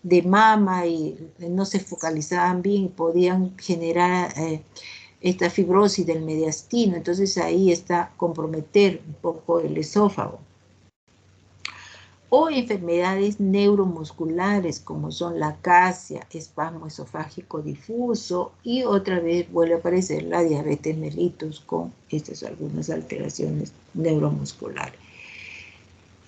de mama y no se focalizaban bien, podían generar esta fibrosis del mediastino, entonces ahí está comprometer un poco el esófago. O enfermedades neuromusculares como son la acacia, espasmo esofágico difuso y otra vez vuelve a aparecer la diabetes mellitus con estas algunas alteraciones neuromusculares.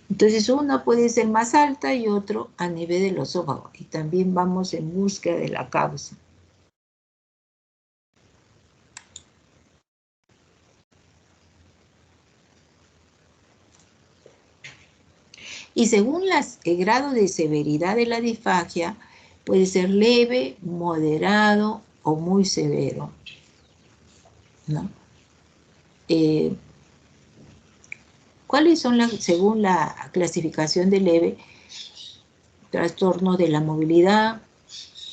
Entonces una puede ser más alta y otro a nivel del esófago y también vamos en búsqueda de la causa. Y según el grado de severidad de la disfagia, puede ser leve, moderado o muy severo, ¿no? ¿Cuáles son, según la clasificación de leve? Trastorno de la movilidad,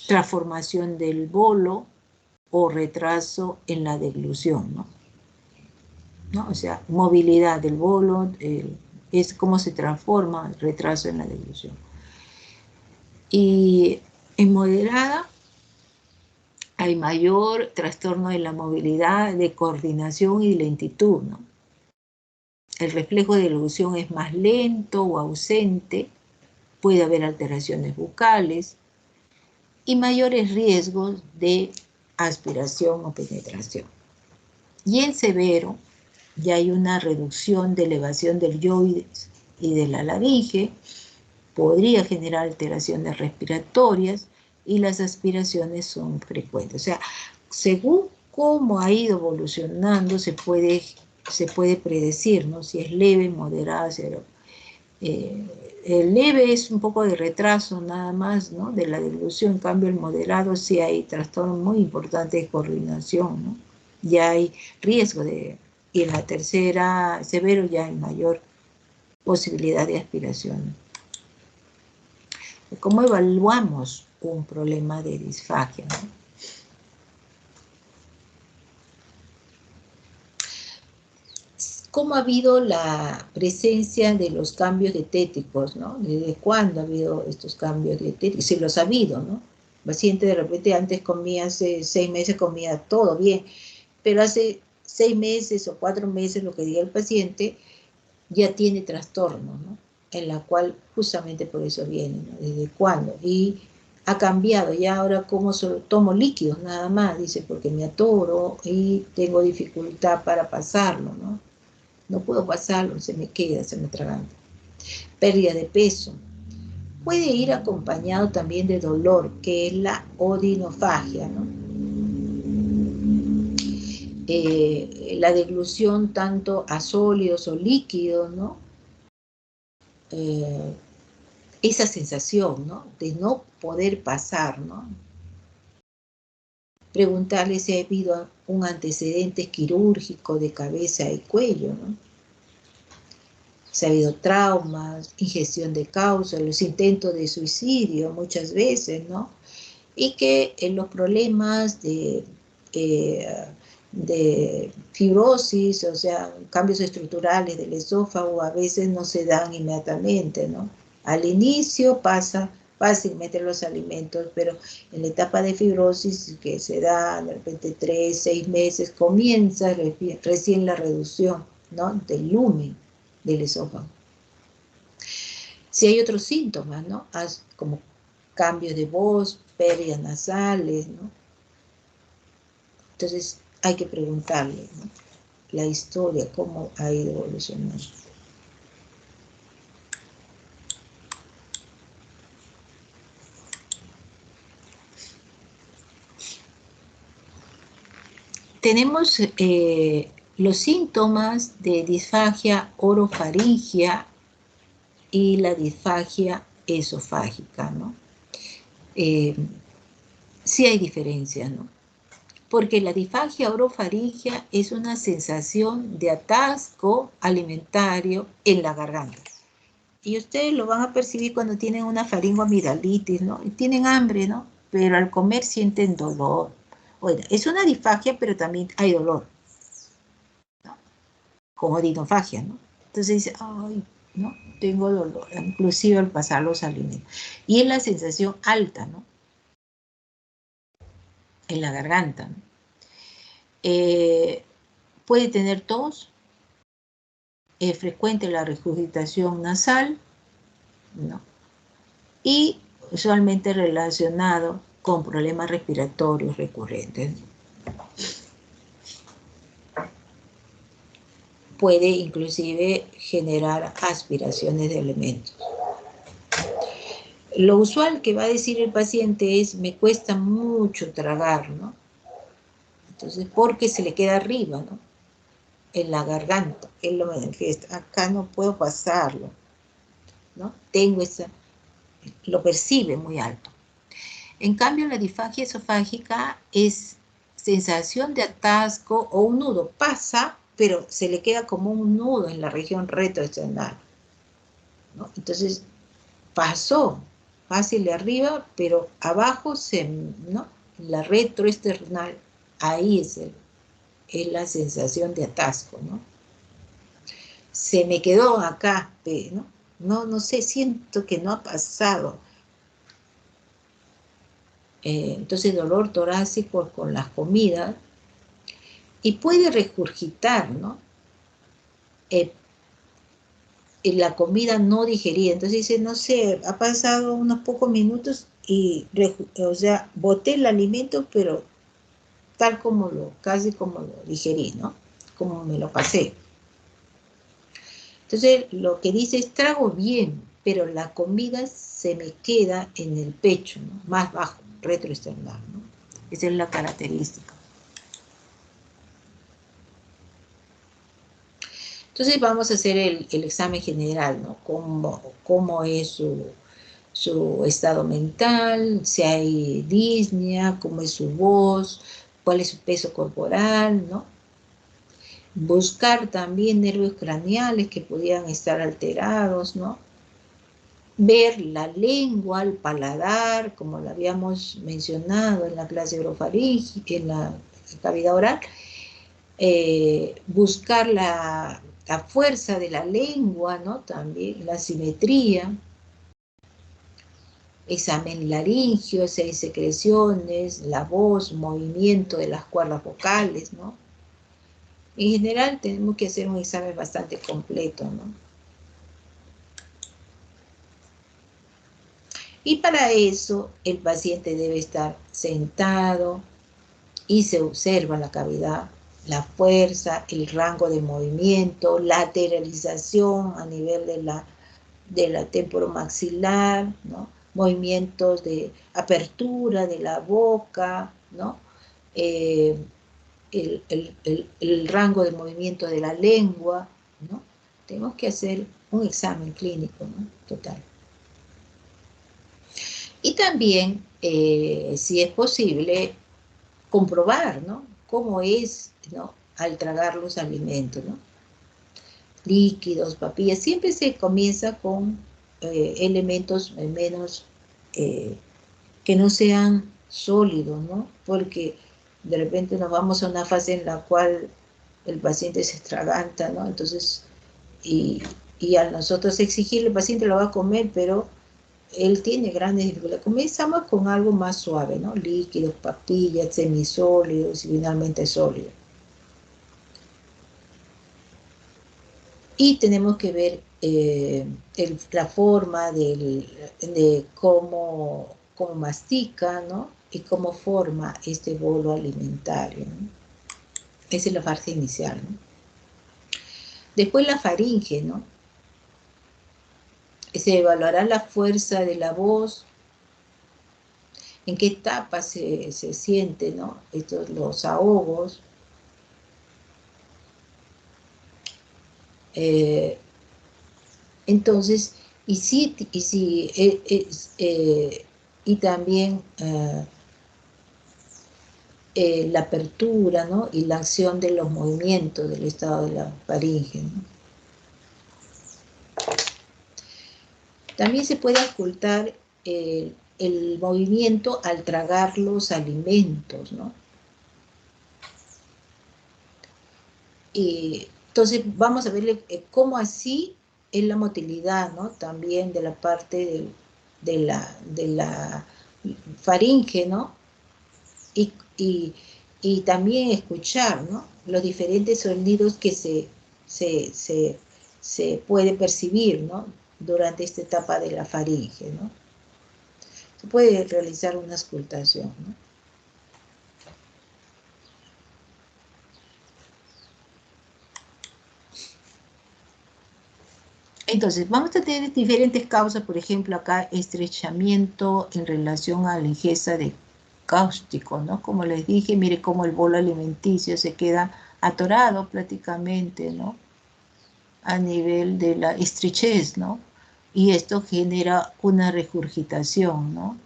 transformación del bolo o retraso en la deglución, ¿no? O sea, movilidad del bolo, es cómo se transforma el retraso en la deglución. Y en moderada hay mayor trastorno de la movilidad, de coordinación y lentitud, ¿no? El reflejo de deglución es más lento o ausente, puede haber alteraciones bucales y mayores riesgos de aspiración o penetración. Y en severo ya hay una reducción de elevación del yoides y de la laringe, podría generar alteraciones respiratorias y las aspiraciones son frecuentes. O sea, según cómo ha ido evolucionando, se puede predecir, ¿no? Si es leve, moderada, severo. El leve es un poco de retraso nada más, ¿no? De la deglución. En cambio, el moderado sí hay trastornos muy importantes de coordinación, ¿no? Ya hay riesgo y en la tercera, severo, ya hay mayor posibilidad de aspiración. ¿Cómo evaluamos un problema de disfagia, ¿no? ¿Cómo ha habido la presencia de los cambios dietéticos, ¿no? ¿Desde cuándo ha habido estos cambios dietéticos? Si los ha habido, ¿no? El paciente de repente antes comía, hace 6 meses comía todo bien, pero hace 6 meses o 4 meses, lo que diga el paciente, ya tiene trastorno, ¿no? En la cual justamente por eso viene, ¿no? ¿Desde cuándo? Y ha cambiado, ya ahora como solo tomo líquidos nada más, dice, porque me atoro y tengo dificultad para pasarlo, ¿no? No puedo pasarlo, se me queda, se me atraganta. Pérdida de peso. Puede ir acompañado también de dolor, que es la odinofagia, ¿no? La deglución tanto a sólidos o líquidos, ¿no? Esa sensación, ¿no? De no poder pasar, ¿no? Preguntarle si ha habido un antecedente quirúrgico de cabeza y cuello, ¿no? Si ha habido traumas, ingestión de cáusalos, los intentos de suicidio muchas veces, ¿no? Y que los problemas de fibrosis, o sea, cambios estructurales del esófago a veces no se dan inmediatamente, ¿no? Al inicio pasa fácilmente los alimentos, pero en la etapa de fibrosis que se da de repente 3, 6 meses, comienza recién la reducción, ¿no? Del lumen del esófago. Si hay otros síntomas, ¿no? Como cambios de voz, pérdidas nasales, ¿no? Entonces hay que preguntarle, ¿no? La historia, cómo ha ido evolucionando. Tenemos los síntomas de disfagia orofaringia y la disfagia esofágica, ¿no? Sí hay diferencias, ¿no? Porque la disfagia orofaringia es una sensación de atasco alimentario en la garganta. Y ustedes lo van a percibir cuando tienen una faringoamigdalitis, ¿no? Y tienen hambre, ¿no? Pero al comer sienten dolor. Bueno, es una disfagia, pero también hay dolor, ¿no? Como odinofagia, ¿no? Entonces dice, ay, ¿no? Tengo dolor, inclusive al pasar los alimentos. Y es la sensación alta, ¿no? En la garganta, ¿no? Puede tener tos, es frecuente la regurgitación nasal, ¿no? Y usualmente relacionado con problemas respiratorios recurrentes. Puede inclusive generar aspiraciones de elementos. Lo usual que va a decir el paciente es, me cuesta mucho tragar, ¿no? Entonces, porque se le queda arriba, ¿no? En la garganta, él lo manifiesta, acá no puedo pasarlo, ¿no? Tengo esa, lo percibe muy alto. En cambio, la disfagia esofágica es sensación de atasco o un nudo. Pasa, pero se le queda como un nudo en la región retroesternal, ¿no? Entonces, pasó fácil de arriba, pero abajo, ¿no? La retroesternal, ahí es la sensación de atasco, ¿no? Se me quedó acá, ¿no? No sé, siento que no ha pasado. Entonces dolor torácico con las comidas y puede regurgitar, ¿no? La comida no digerida. Entonces dice, no sé, ha pasado unos pocos minutos y, o sea, boté el alimento, pero tal como casi como lo digerí, ¿no? Como me lo pasé. Entonces lo que dice es, trago bien, pero la comida se me queda en el pecho, ¿no? Más bajo, retroesternal, ¿no? Esa es la característica. Entonces vamos a hacer el examen general, ¿no? Cómo es su estado mental, si hay disnea, cómo es su voz, cuál es su peso corporal, ¿no? Buscar también nervios craneales que pudieran estar alterados, ¿no? Ver la lengua, el paladar, como lo habíamos mencionado en la clase orofaringe, en la cavidad oral. Buscar la fuerza de la lengua, ¿no? También la simetría, examen laringio, si hay secreciones, la voz, movimiento de las cuerdas vocales, ¿no? En general tenemos que hacer un examen bastante completo, ¿no? Y para eso el paciente debe estar sentado y se observa la cavidad, la fuerza, el rango de movimiento, lateralización a nivel de la temporomaxilar, ¿no? Movimientos de apertura de la boca, ¿no? El rango de movimiento de la lengua, ¿no? Tenemos que hacer un examen clínico, ¿no? Total. Y también, si es posible, comprobar, ¿no? Cómo es, ¿no? Al tragar los alimentos, ¿no? Líquidos, papillas, siempre se comienza con elementos menos, que no sean sólidos, ¿no? Porque de repente nos vamos a una fase en la cual el paciente se atraganta, ¿no? Entonces, y a nosotros exigirle, el paciente lo va a comer, pero él tiene grandes dificultades. Comenzamos con algo más suave, ¿no? Líquidos, papillas, semisólidos y finalmente sólidos. Y tenemos que ver la forma de cómo mastica, ¿no? Y cómo forma este bolo alimentario, ¿no? Esa es la fase inicial, ¿no? Después la faringe, ¿no? Se evaluará la fuerza de la voz, en qué etapa se siente, ¿no? Los ahogos. Entonces, y también la apertura, ¿no? Y la acción de los movimientos del estado de la faringe, ¿no? También se puede ocultar el movimiento al tragar los alimentos, ¿no? Entonces vamos a ver cómo así es la motilidad, ¿no? También de la parte de la faringe, ¿no? Y también escuchar, ¿no? Los diferentes sonidos que se puede percibir, ¿no? Durante esta etapa de la faringe, ¿no? Se puede realizar una auscultación, ¿no? Entonces, vamos a tener diferentes causas, por ejemplo, acá estrechamiento en relación a la ingesta de cáustico, ¿no? Como les dije, mire cómo el bolo alimenticio se queda atorado prácticamente, ¿no? A nivel de la estrechez, ¿no? Y esto genera una regurgitación, ¿no?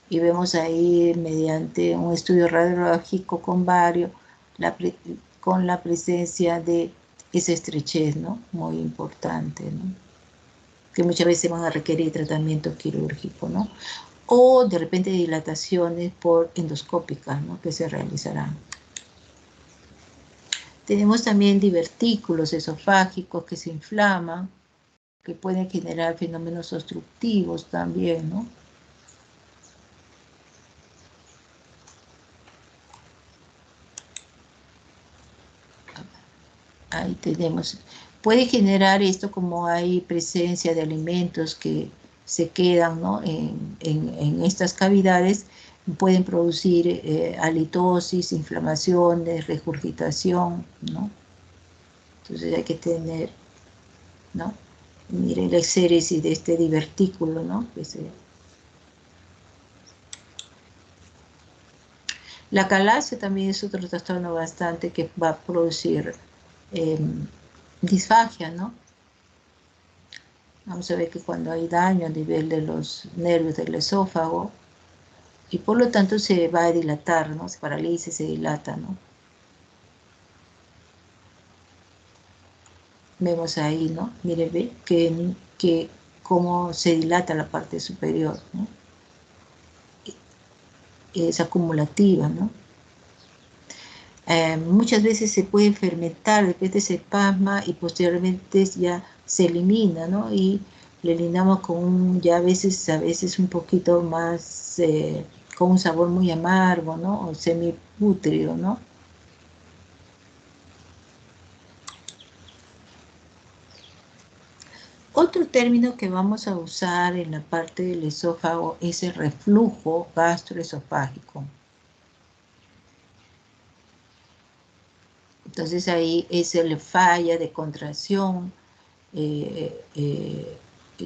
Y vemos ahí mediante un estudio radiológico con vario, con la presencia de esa estrechez, ¿no? Muy importante, ¿no? Que muchas veces van a requerir tratamiento quirúrgico, ¿no? O de repente dilataciones por endoscópicas, ¿no? Que se realizarán. Tenemos también divertículos esofágicos que se inflaman, que pueden generar fenómenos obstructivos también, ¿no? Ahí tenemos. Puede generar esto como hay presencia de alimentos que se quedan, ¿no? en estas cavidades, pueden producir halitosis, inflamaciones, regurgitación, ¿no? Entonces hay que tener, ¿no? Miren la exéresis de este divertículo, ¿no? La calasia también es otro trastorno bastante que va a producir disfagia, ¿no? Vamos a ver que cuando hay daño a nivel de los nervios del esófago, y por lo tanto se va a dilatar, ¿no? Se paraliza y se dilata, ¿no? Vemos ahí, ¿no? Miren, ve que cómo se dilata la parte superior, ¿no? Es acumulativa, ¿no? Muchas veces se puede fermentar, de repente se pasma y posteriormente ya se elimina, ¿no? Y le eliminamos con ya a veces un poquito más, con un sabor muy amargo, ¿no? O semipútrido, ¿no? Otro término que vamos a usar en la parte del esófago es el reflujo gastroesofágico. Entonces ahí es la falla de contracción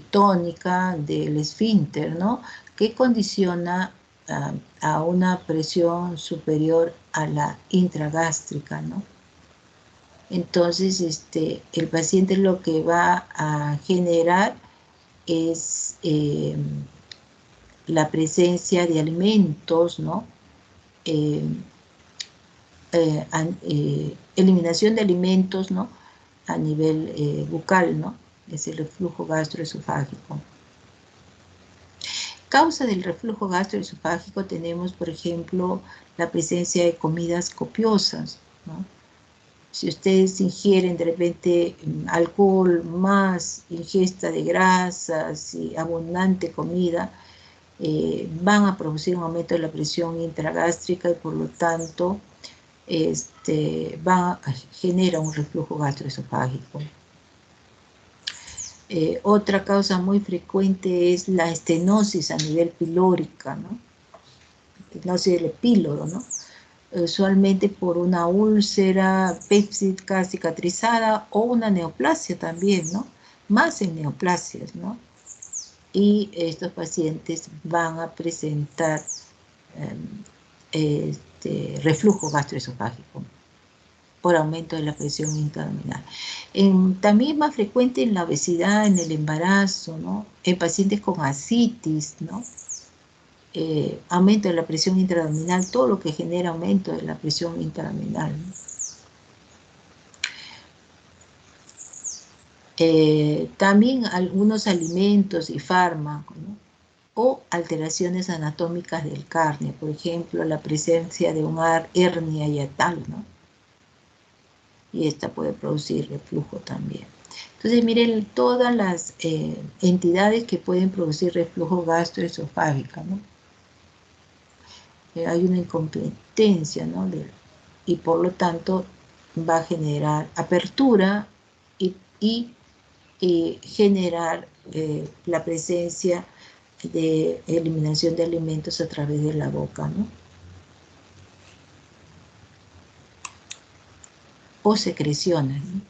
tónica del esfínter, ¿no? Que condiciona a una presión superior a la intragástrica, ¿no? Entonces, el paciente lo que va a generar es la presencia de alimentos, ¿no? Eliminación de alimentos, ¿no? A nivel bucal, ¿no? Es el reflujo gastroesofágico. Causa del reflujo gastroesofágico tenemos, por ejemplo, la presencia de comidas copiosas, ¿no? Si ustedes ingieren de repente alcohol más ingesta de grasas y abundante comida, van a producir un aumento de la presión intragástrica y por lo tanto genera un reflujo gastroesofágico. Otra causa muy frecuente es la estenosis a nivel pilórica, ¿no? Estenosis del píloro, ¿no? Usualmente por una úlcera péptica cicatrizada o una neoplasia también, ¿no? Más en neoplasias, ¿no? Y estos pacientes van a presentar reflujo gastroesofágico por aumento de la presión intraabdominal. También es más frecuente en la obesidad, en el embarazo, ¿no? En pacientes con ascitis, ¿no? Aumento de la presión intraabdominal, todo lo que genera aumento de la presión intraabdominal, ¿no? También algunos alimentos y fármacos, ¿no? O alteraciones anatómicas del carne, por ejemplo, la presencia de una hernia hiatal, ¿no? Y esta puede producir reflujo también. Entonces, miren todas las entidades que pueden producir reflujo gastroesofágico, ¿no? Hay una incompetencia, ¿no? Y por lo tanto va a generar apertura y generar la presencia de eliminación de alimentos a través de la boca, ¿no? O secreciones, ¿no?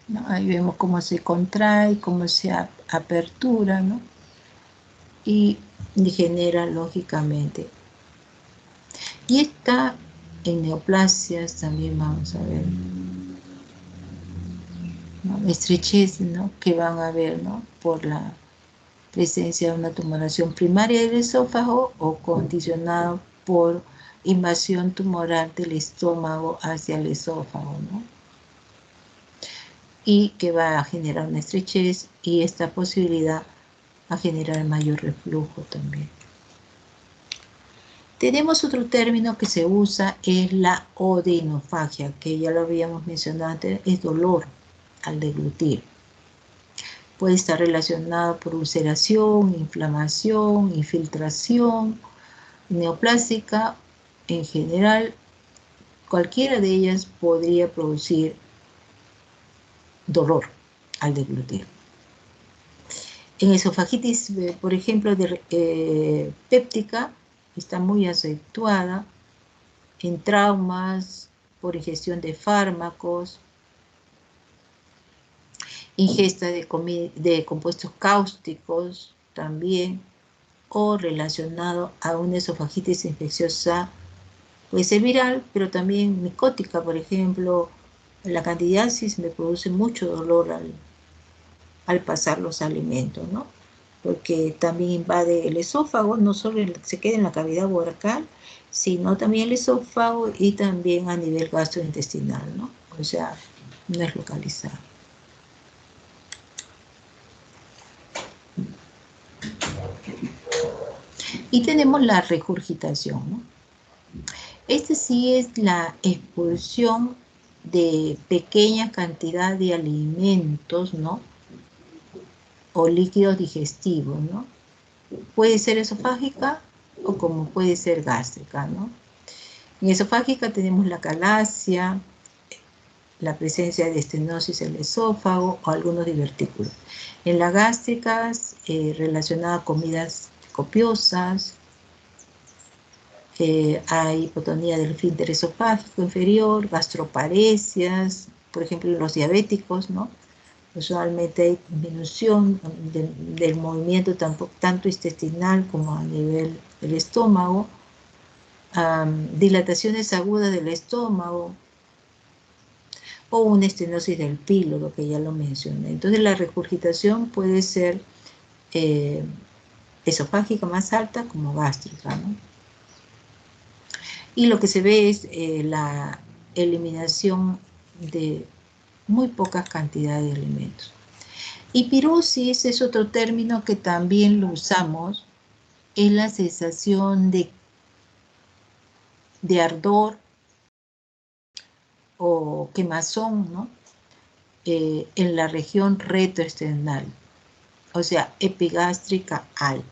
¿No? Ahí vemos cómo se contrae, cómo se apertura, ¿no? Y genera lógicamente. Y está en neoplasias también vamos a ver, ¿no? Estrechez, ¿no? Que van a ver, ¿no? Por la presencia de una tumoración primaria del esófago o condicionado por invasión tumoral del estómago hacia el esófago, ¿no? Y que va a generar una estrechez y esta posibilidad a generar mayor reflujo también. Tenemos otro término que se usa, es la odinofagia, que ya lo habíamos mencionado antes, es dolor al deglutir. Puede estar relacionado por ulceración, inflamación, infiltración neoplásica. En general, cualquiera de ellas podría producir dolor al deglutir. En esofagitis, por ejemplo, péptica, está muy acentuada. En traumas por ingestión de fármacos, ingesta de compuestos cáusticos también, o relacionado a una esofagitis infecciosa, puede ser viral, pero también micótica, por ejemplo, la candidiasis me produce mucho dolor al pasar los alimentos, ¿no? Porque también invade el esófago, no solo se queda en la cavidad bucal, sino también el esófago y también a nivel gastrointestinal, ¿no? O sea, no es localizado. Y tenemos la regurgitación, ¿no? Este sí es la expulsión de pequeña cantidad de alimentos, ¿no? O líquidos digestivos, ¿no? Puede ser esofágica o como puede ser gástrica, ¿no? En esofágica tenemos la calasia, la presencia de estenosis en el esófago o algunos divertículos. En las gástricas, relacionada a comidas copiosas, hay hipotonía del esfínter esofágico inferior, gastroparesias, por ejemplo, en los diabéticos, ¿no? Usualmente hay disminución del movimiento tanto intestinal como a nivel del estómago, dilataciones agudas del estómago o una estenosis del píloro, que ya lo mencioné. Entonces la regurgitación puede ser esofágica más alta como gástrica, ¿no? Y lo que se ve es la eliminación de muy pocas cantidades de alimentos. Y pirosis es otro término que también lo usamos, es la sensación de ardor o quemazón, ¿no? En la región retroesternal, o sea, epigástrica al.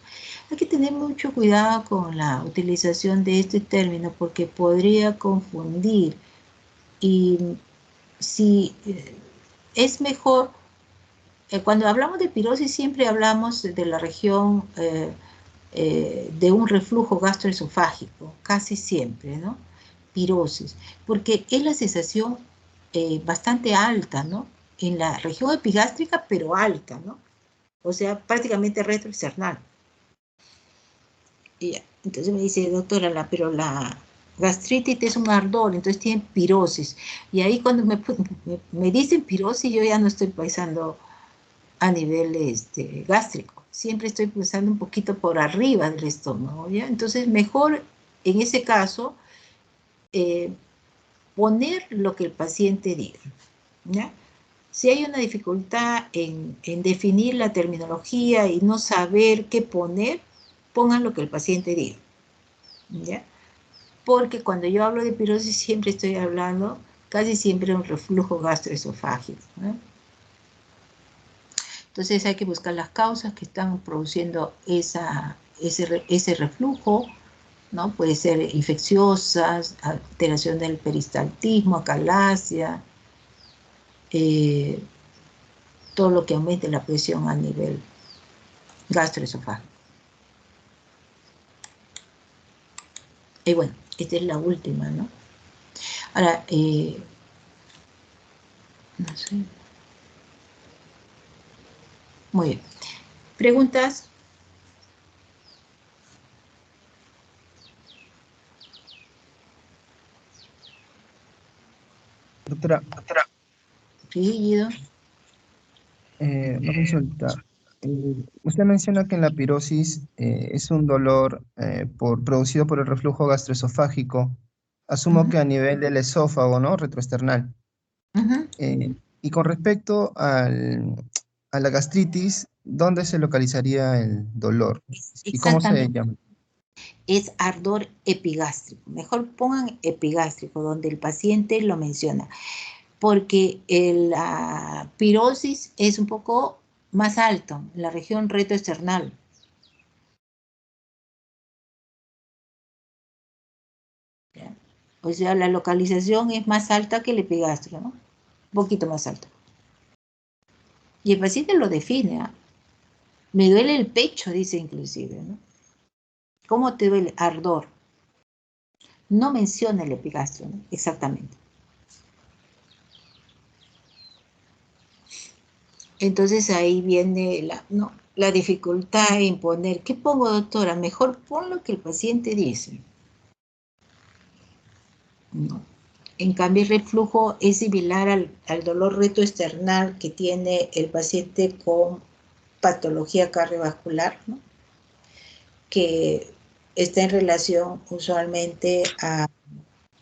Hay que tener mucho cuidado con la utilización de este término porque podría confundir, y si es mejor, cuando hablamos de pirosis siempre hablamos de la región de un reflujo gastroesofágico, casi siempre, ¿no? Pirosis, porque es la sensación bastante alta, ¿no? En la región epigástrica, pero alta, ¿no? O sea, prácticamente retroesternal. Y entonces me dice, doctora, pero la gastritis es un ardor, entonces tiene pirosis. Y ahí cuando me dicen pirosis, yo ya no estoy pensando a nivel gástrico. Siempre estoy pensando un poquito por arriba del estómago, ¿ya? Entonces, mejor en ese caso poner lo que el paciente diga, ¿ya? Si hay una dificultad en definir la terminología y no saber qué poner, pongan lo que el paciente diga, ¿ya? Porque cuando yo hablo de pirosis siempre estoy hablando casi siempre de un reflujo gastroesofágico, ¿no? Entonces hay que buscar las causas que están produciendo ese reflujo, ¿no? Puede ser infecciosas, alteración del peristaltismo, acalasia, todo lo que aumente la presión a nivel gastroesofágico. Y bueno, esta es la última, ¿no? Ahora, no sé. Muy bien. ¿Preguntas? Doctora, Sí, Guido. una consulta. Usted menciona que en la pirosis es un dolor producido por el reflujo gastroesofágico. Asumo que a nivel del esófago, ¿no? Retroesternal. Y con respecto a la gastritis, ¿dónde se localizaría el dolor? ¿Y cómo se Exactamente. llama? Es ardor epigástrico. Mejor pongan epigástrico, donde el paciente lo menciona, porque la pirosis es un poco más alto, en la región retroesternal. ¿Ya? O sea, la localización es más alta que el epigástrico, ¿no? Un poquito más alta. Y el paciente lo define, ¿eh? Me duele el pecho, dice inclusive, ¿no? ¿Cómo te duele? Ardor. No menciona el epigastrio, ¿no? Exactamente. Entonces ahí viene la dificultad en poner, ¿qué pongo, doctora? Mejor pon lo que el paciente dice, ¿no? En cambio, el reflujo es similar al dolor retroesternal que tiene el paciente con patología cardiovascular, ¿no? Que está en relación usualmente a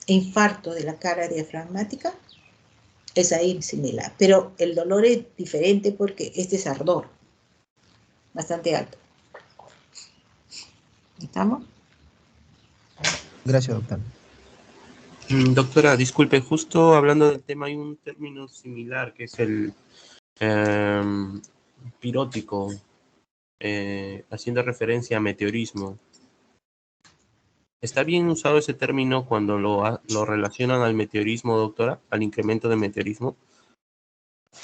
infarto de la cara diafragmática. Es ahí similar, pero el dolor es diferente porque este es ardor, bastante alto. ¿Estamos? Gracias, doctora. Doctora, disculpe, justo hablando del tema hay un término similar que es el pirótico, haciendo referencia a meteorismo. ¿Está bien usado ese término cuando lo relacionan al meteorismo, doctora? ¿Al incremento de meteorismo?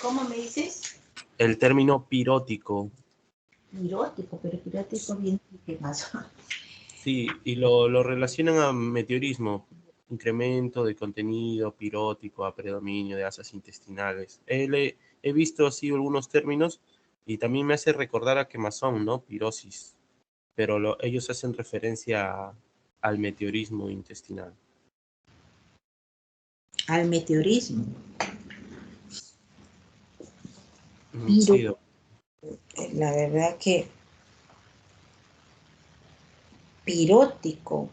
¿Cómo me dices? El término pirótico. Pirótico, pero pirótico bien, ¿qué más? Sí, y lo relacionan a meteorismo, incremento de contenido pirótico, a predominio de asas intestinales. He visto así algunos términos y también me hace recordar a quemazón, ¿no? Pirosis, pero ellos hacen referencia al meteorismo intestinal. Al meteorismo. Sí, Pero la verdad que pirótico.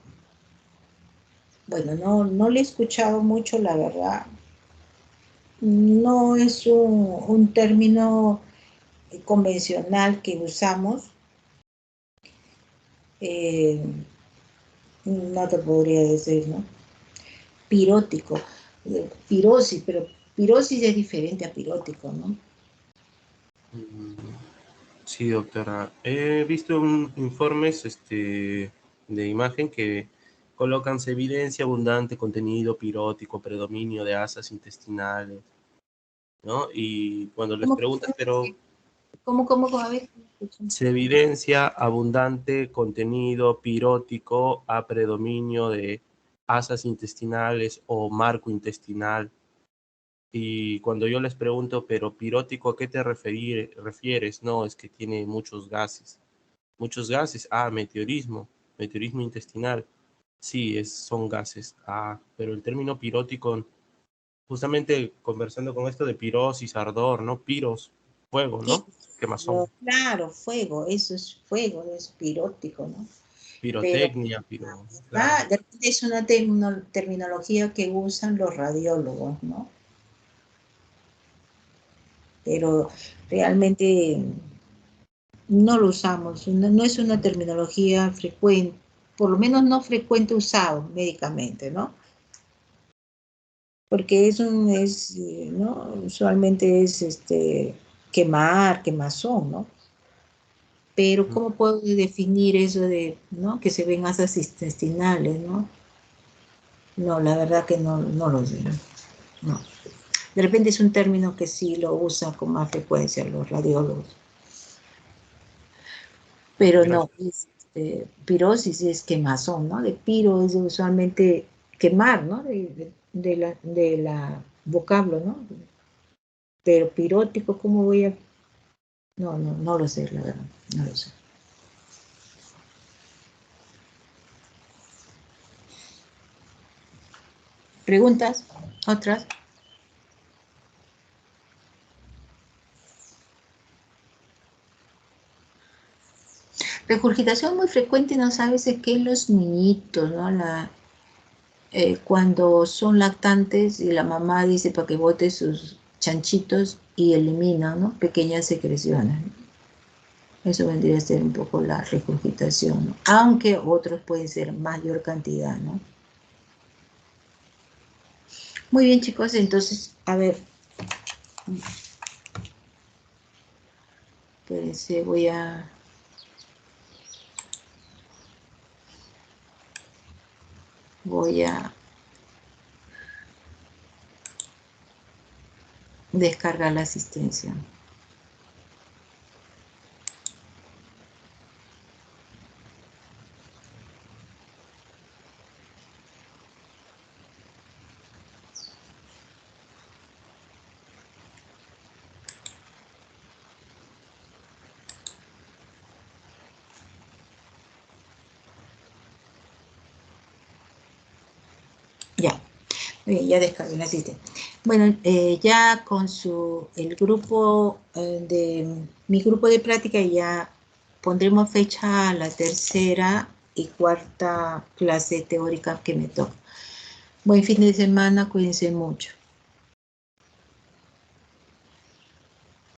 Bueno, no le he escuchado mucho, la verdad. No es un término convencional que usamos. Eh, no te podría decir, ¿no? Pirótico. Pirosis, pero pirosis es diferente a pirótico, ¿no? Sí, doctora. He visto informes de imagen que colocan se evidencia abundante contenido pirótico, predominio de asas intestinales, ¿no? Y cuando les preguntas, pero ¿Cómo? A ver. se evidencia abundante contenido pirótico a predominio de asas intestinales o marco intestinal. Y cuando yo les pregunto, pero pirótico, ¿a qué te refieres? No, es que tiene muchos gases. Muchos gases. Ah, meteorismo intestinal. Sí, son gases. Ah, pero el término pirótico, justamente conversando con esto de pirosis, ardor, ¿no? Piros, fuego, Sí, ¿no? Quemazón. claro, fuego, eso es fuego, es pirótico, ¿no? Pero Pirotecnia, claro. de repente es una terminología que usan los radiólogos, ¿no? Pero realmente no lo usamos, no es una terminología frecuente, por lo menos no frecuente usado médicamente, ¿no? Porque ¿no? Usualmente es quemazón, ¿no? Pero ¿cómo puedo definir eso de, ¿no? Que se ven asas intestinales, ¿no? No, la verdad que no lo sé, no. De repente es un término que sí lo usan con más frecuencia los radiólogos. Pero no, pirosis es quemazón, ¿no? De piro es usualmente quemar, ¿no? De la vocablo, ¿no? Pero pirótico, ¿cómo voy a...? No lo sé, la verdad, no lo sé. ¿Preguntas? ¿Otras? Regurgitación muy frecuente, no sabes de qué los niñitos, ¿no? Cuando son lactantes y la mamá dice para que bote sus chanchitos y elimina, ¿no? Pequeñas secreciones. Eso vendría a ser un poco la regurgitación, ¿no? Aunque otros pueden ser mayor cantidad, ¿no? Muy bien, chicos, entonces, a ver. Espérense, voy a descargar la asistencia. Ya, bien, ya descargué la asistencia. Bueno, ya con el grupo mi grupo de práctica ya pondremos fecha a la tercera y cuarta clase teórica que me toca. Buen fin de semana, cuídense mucho.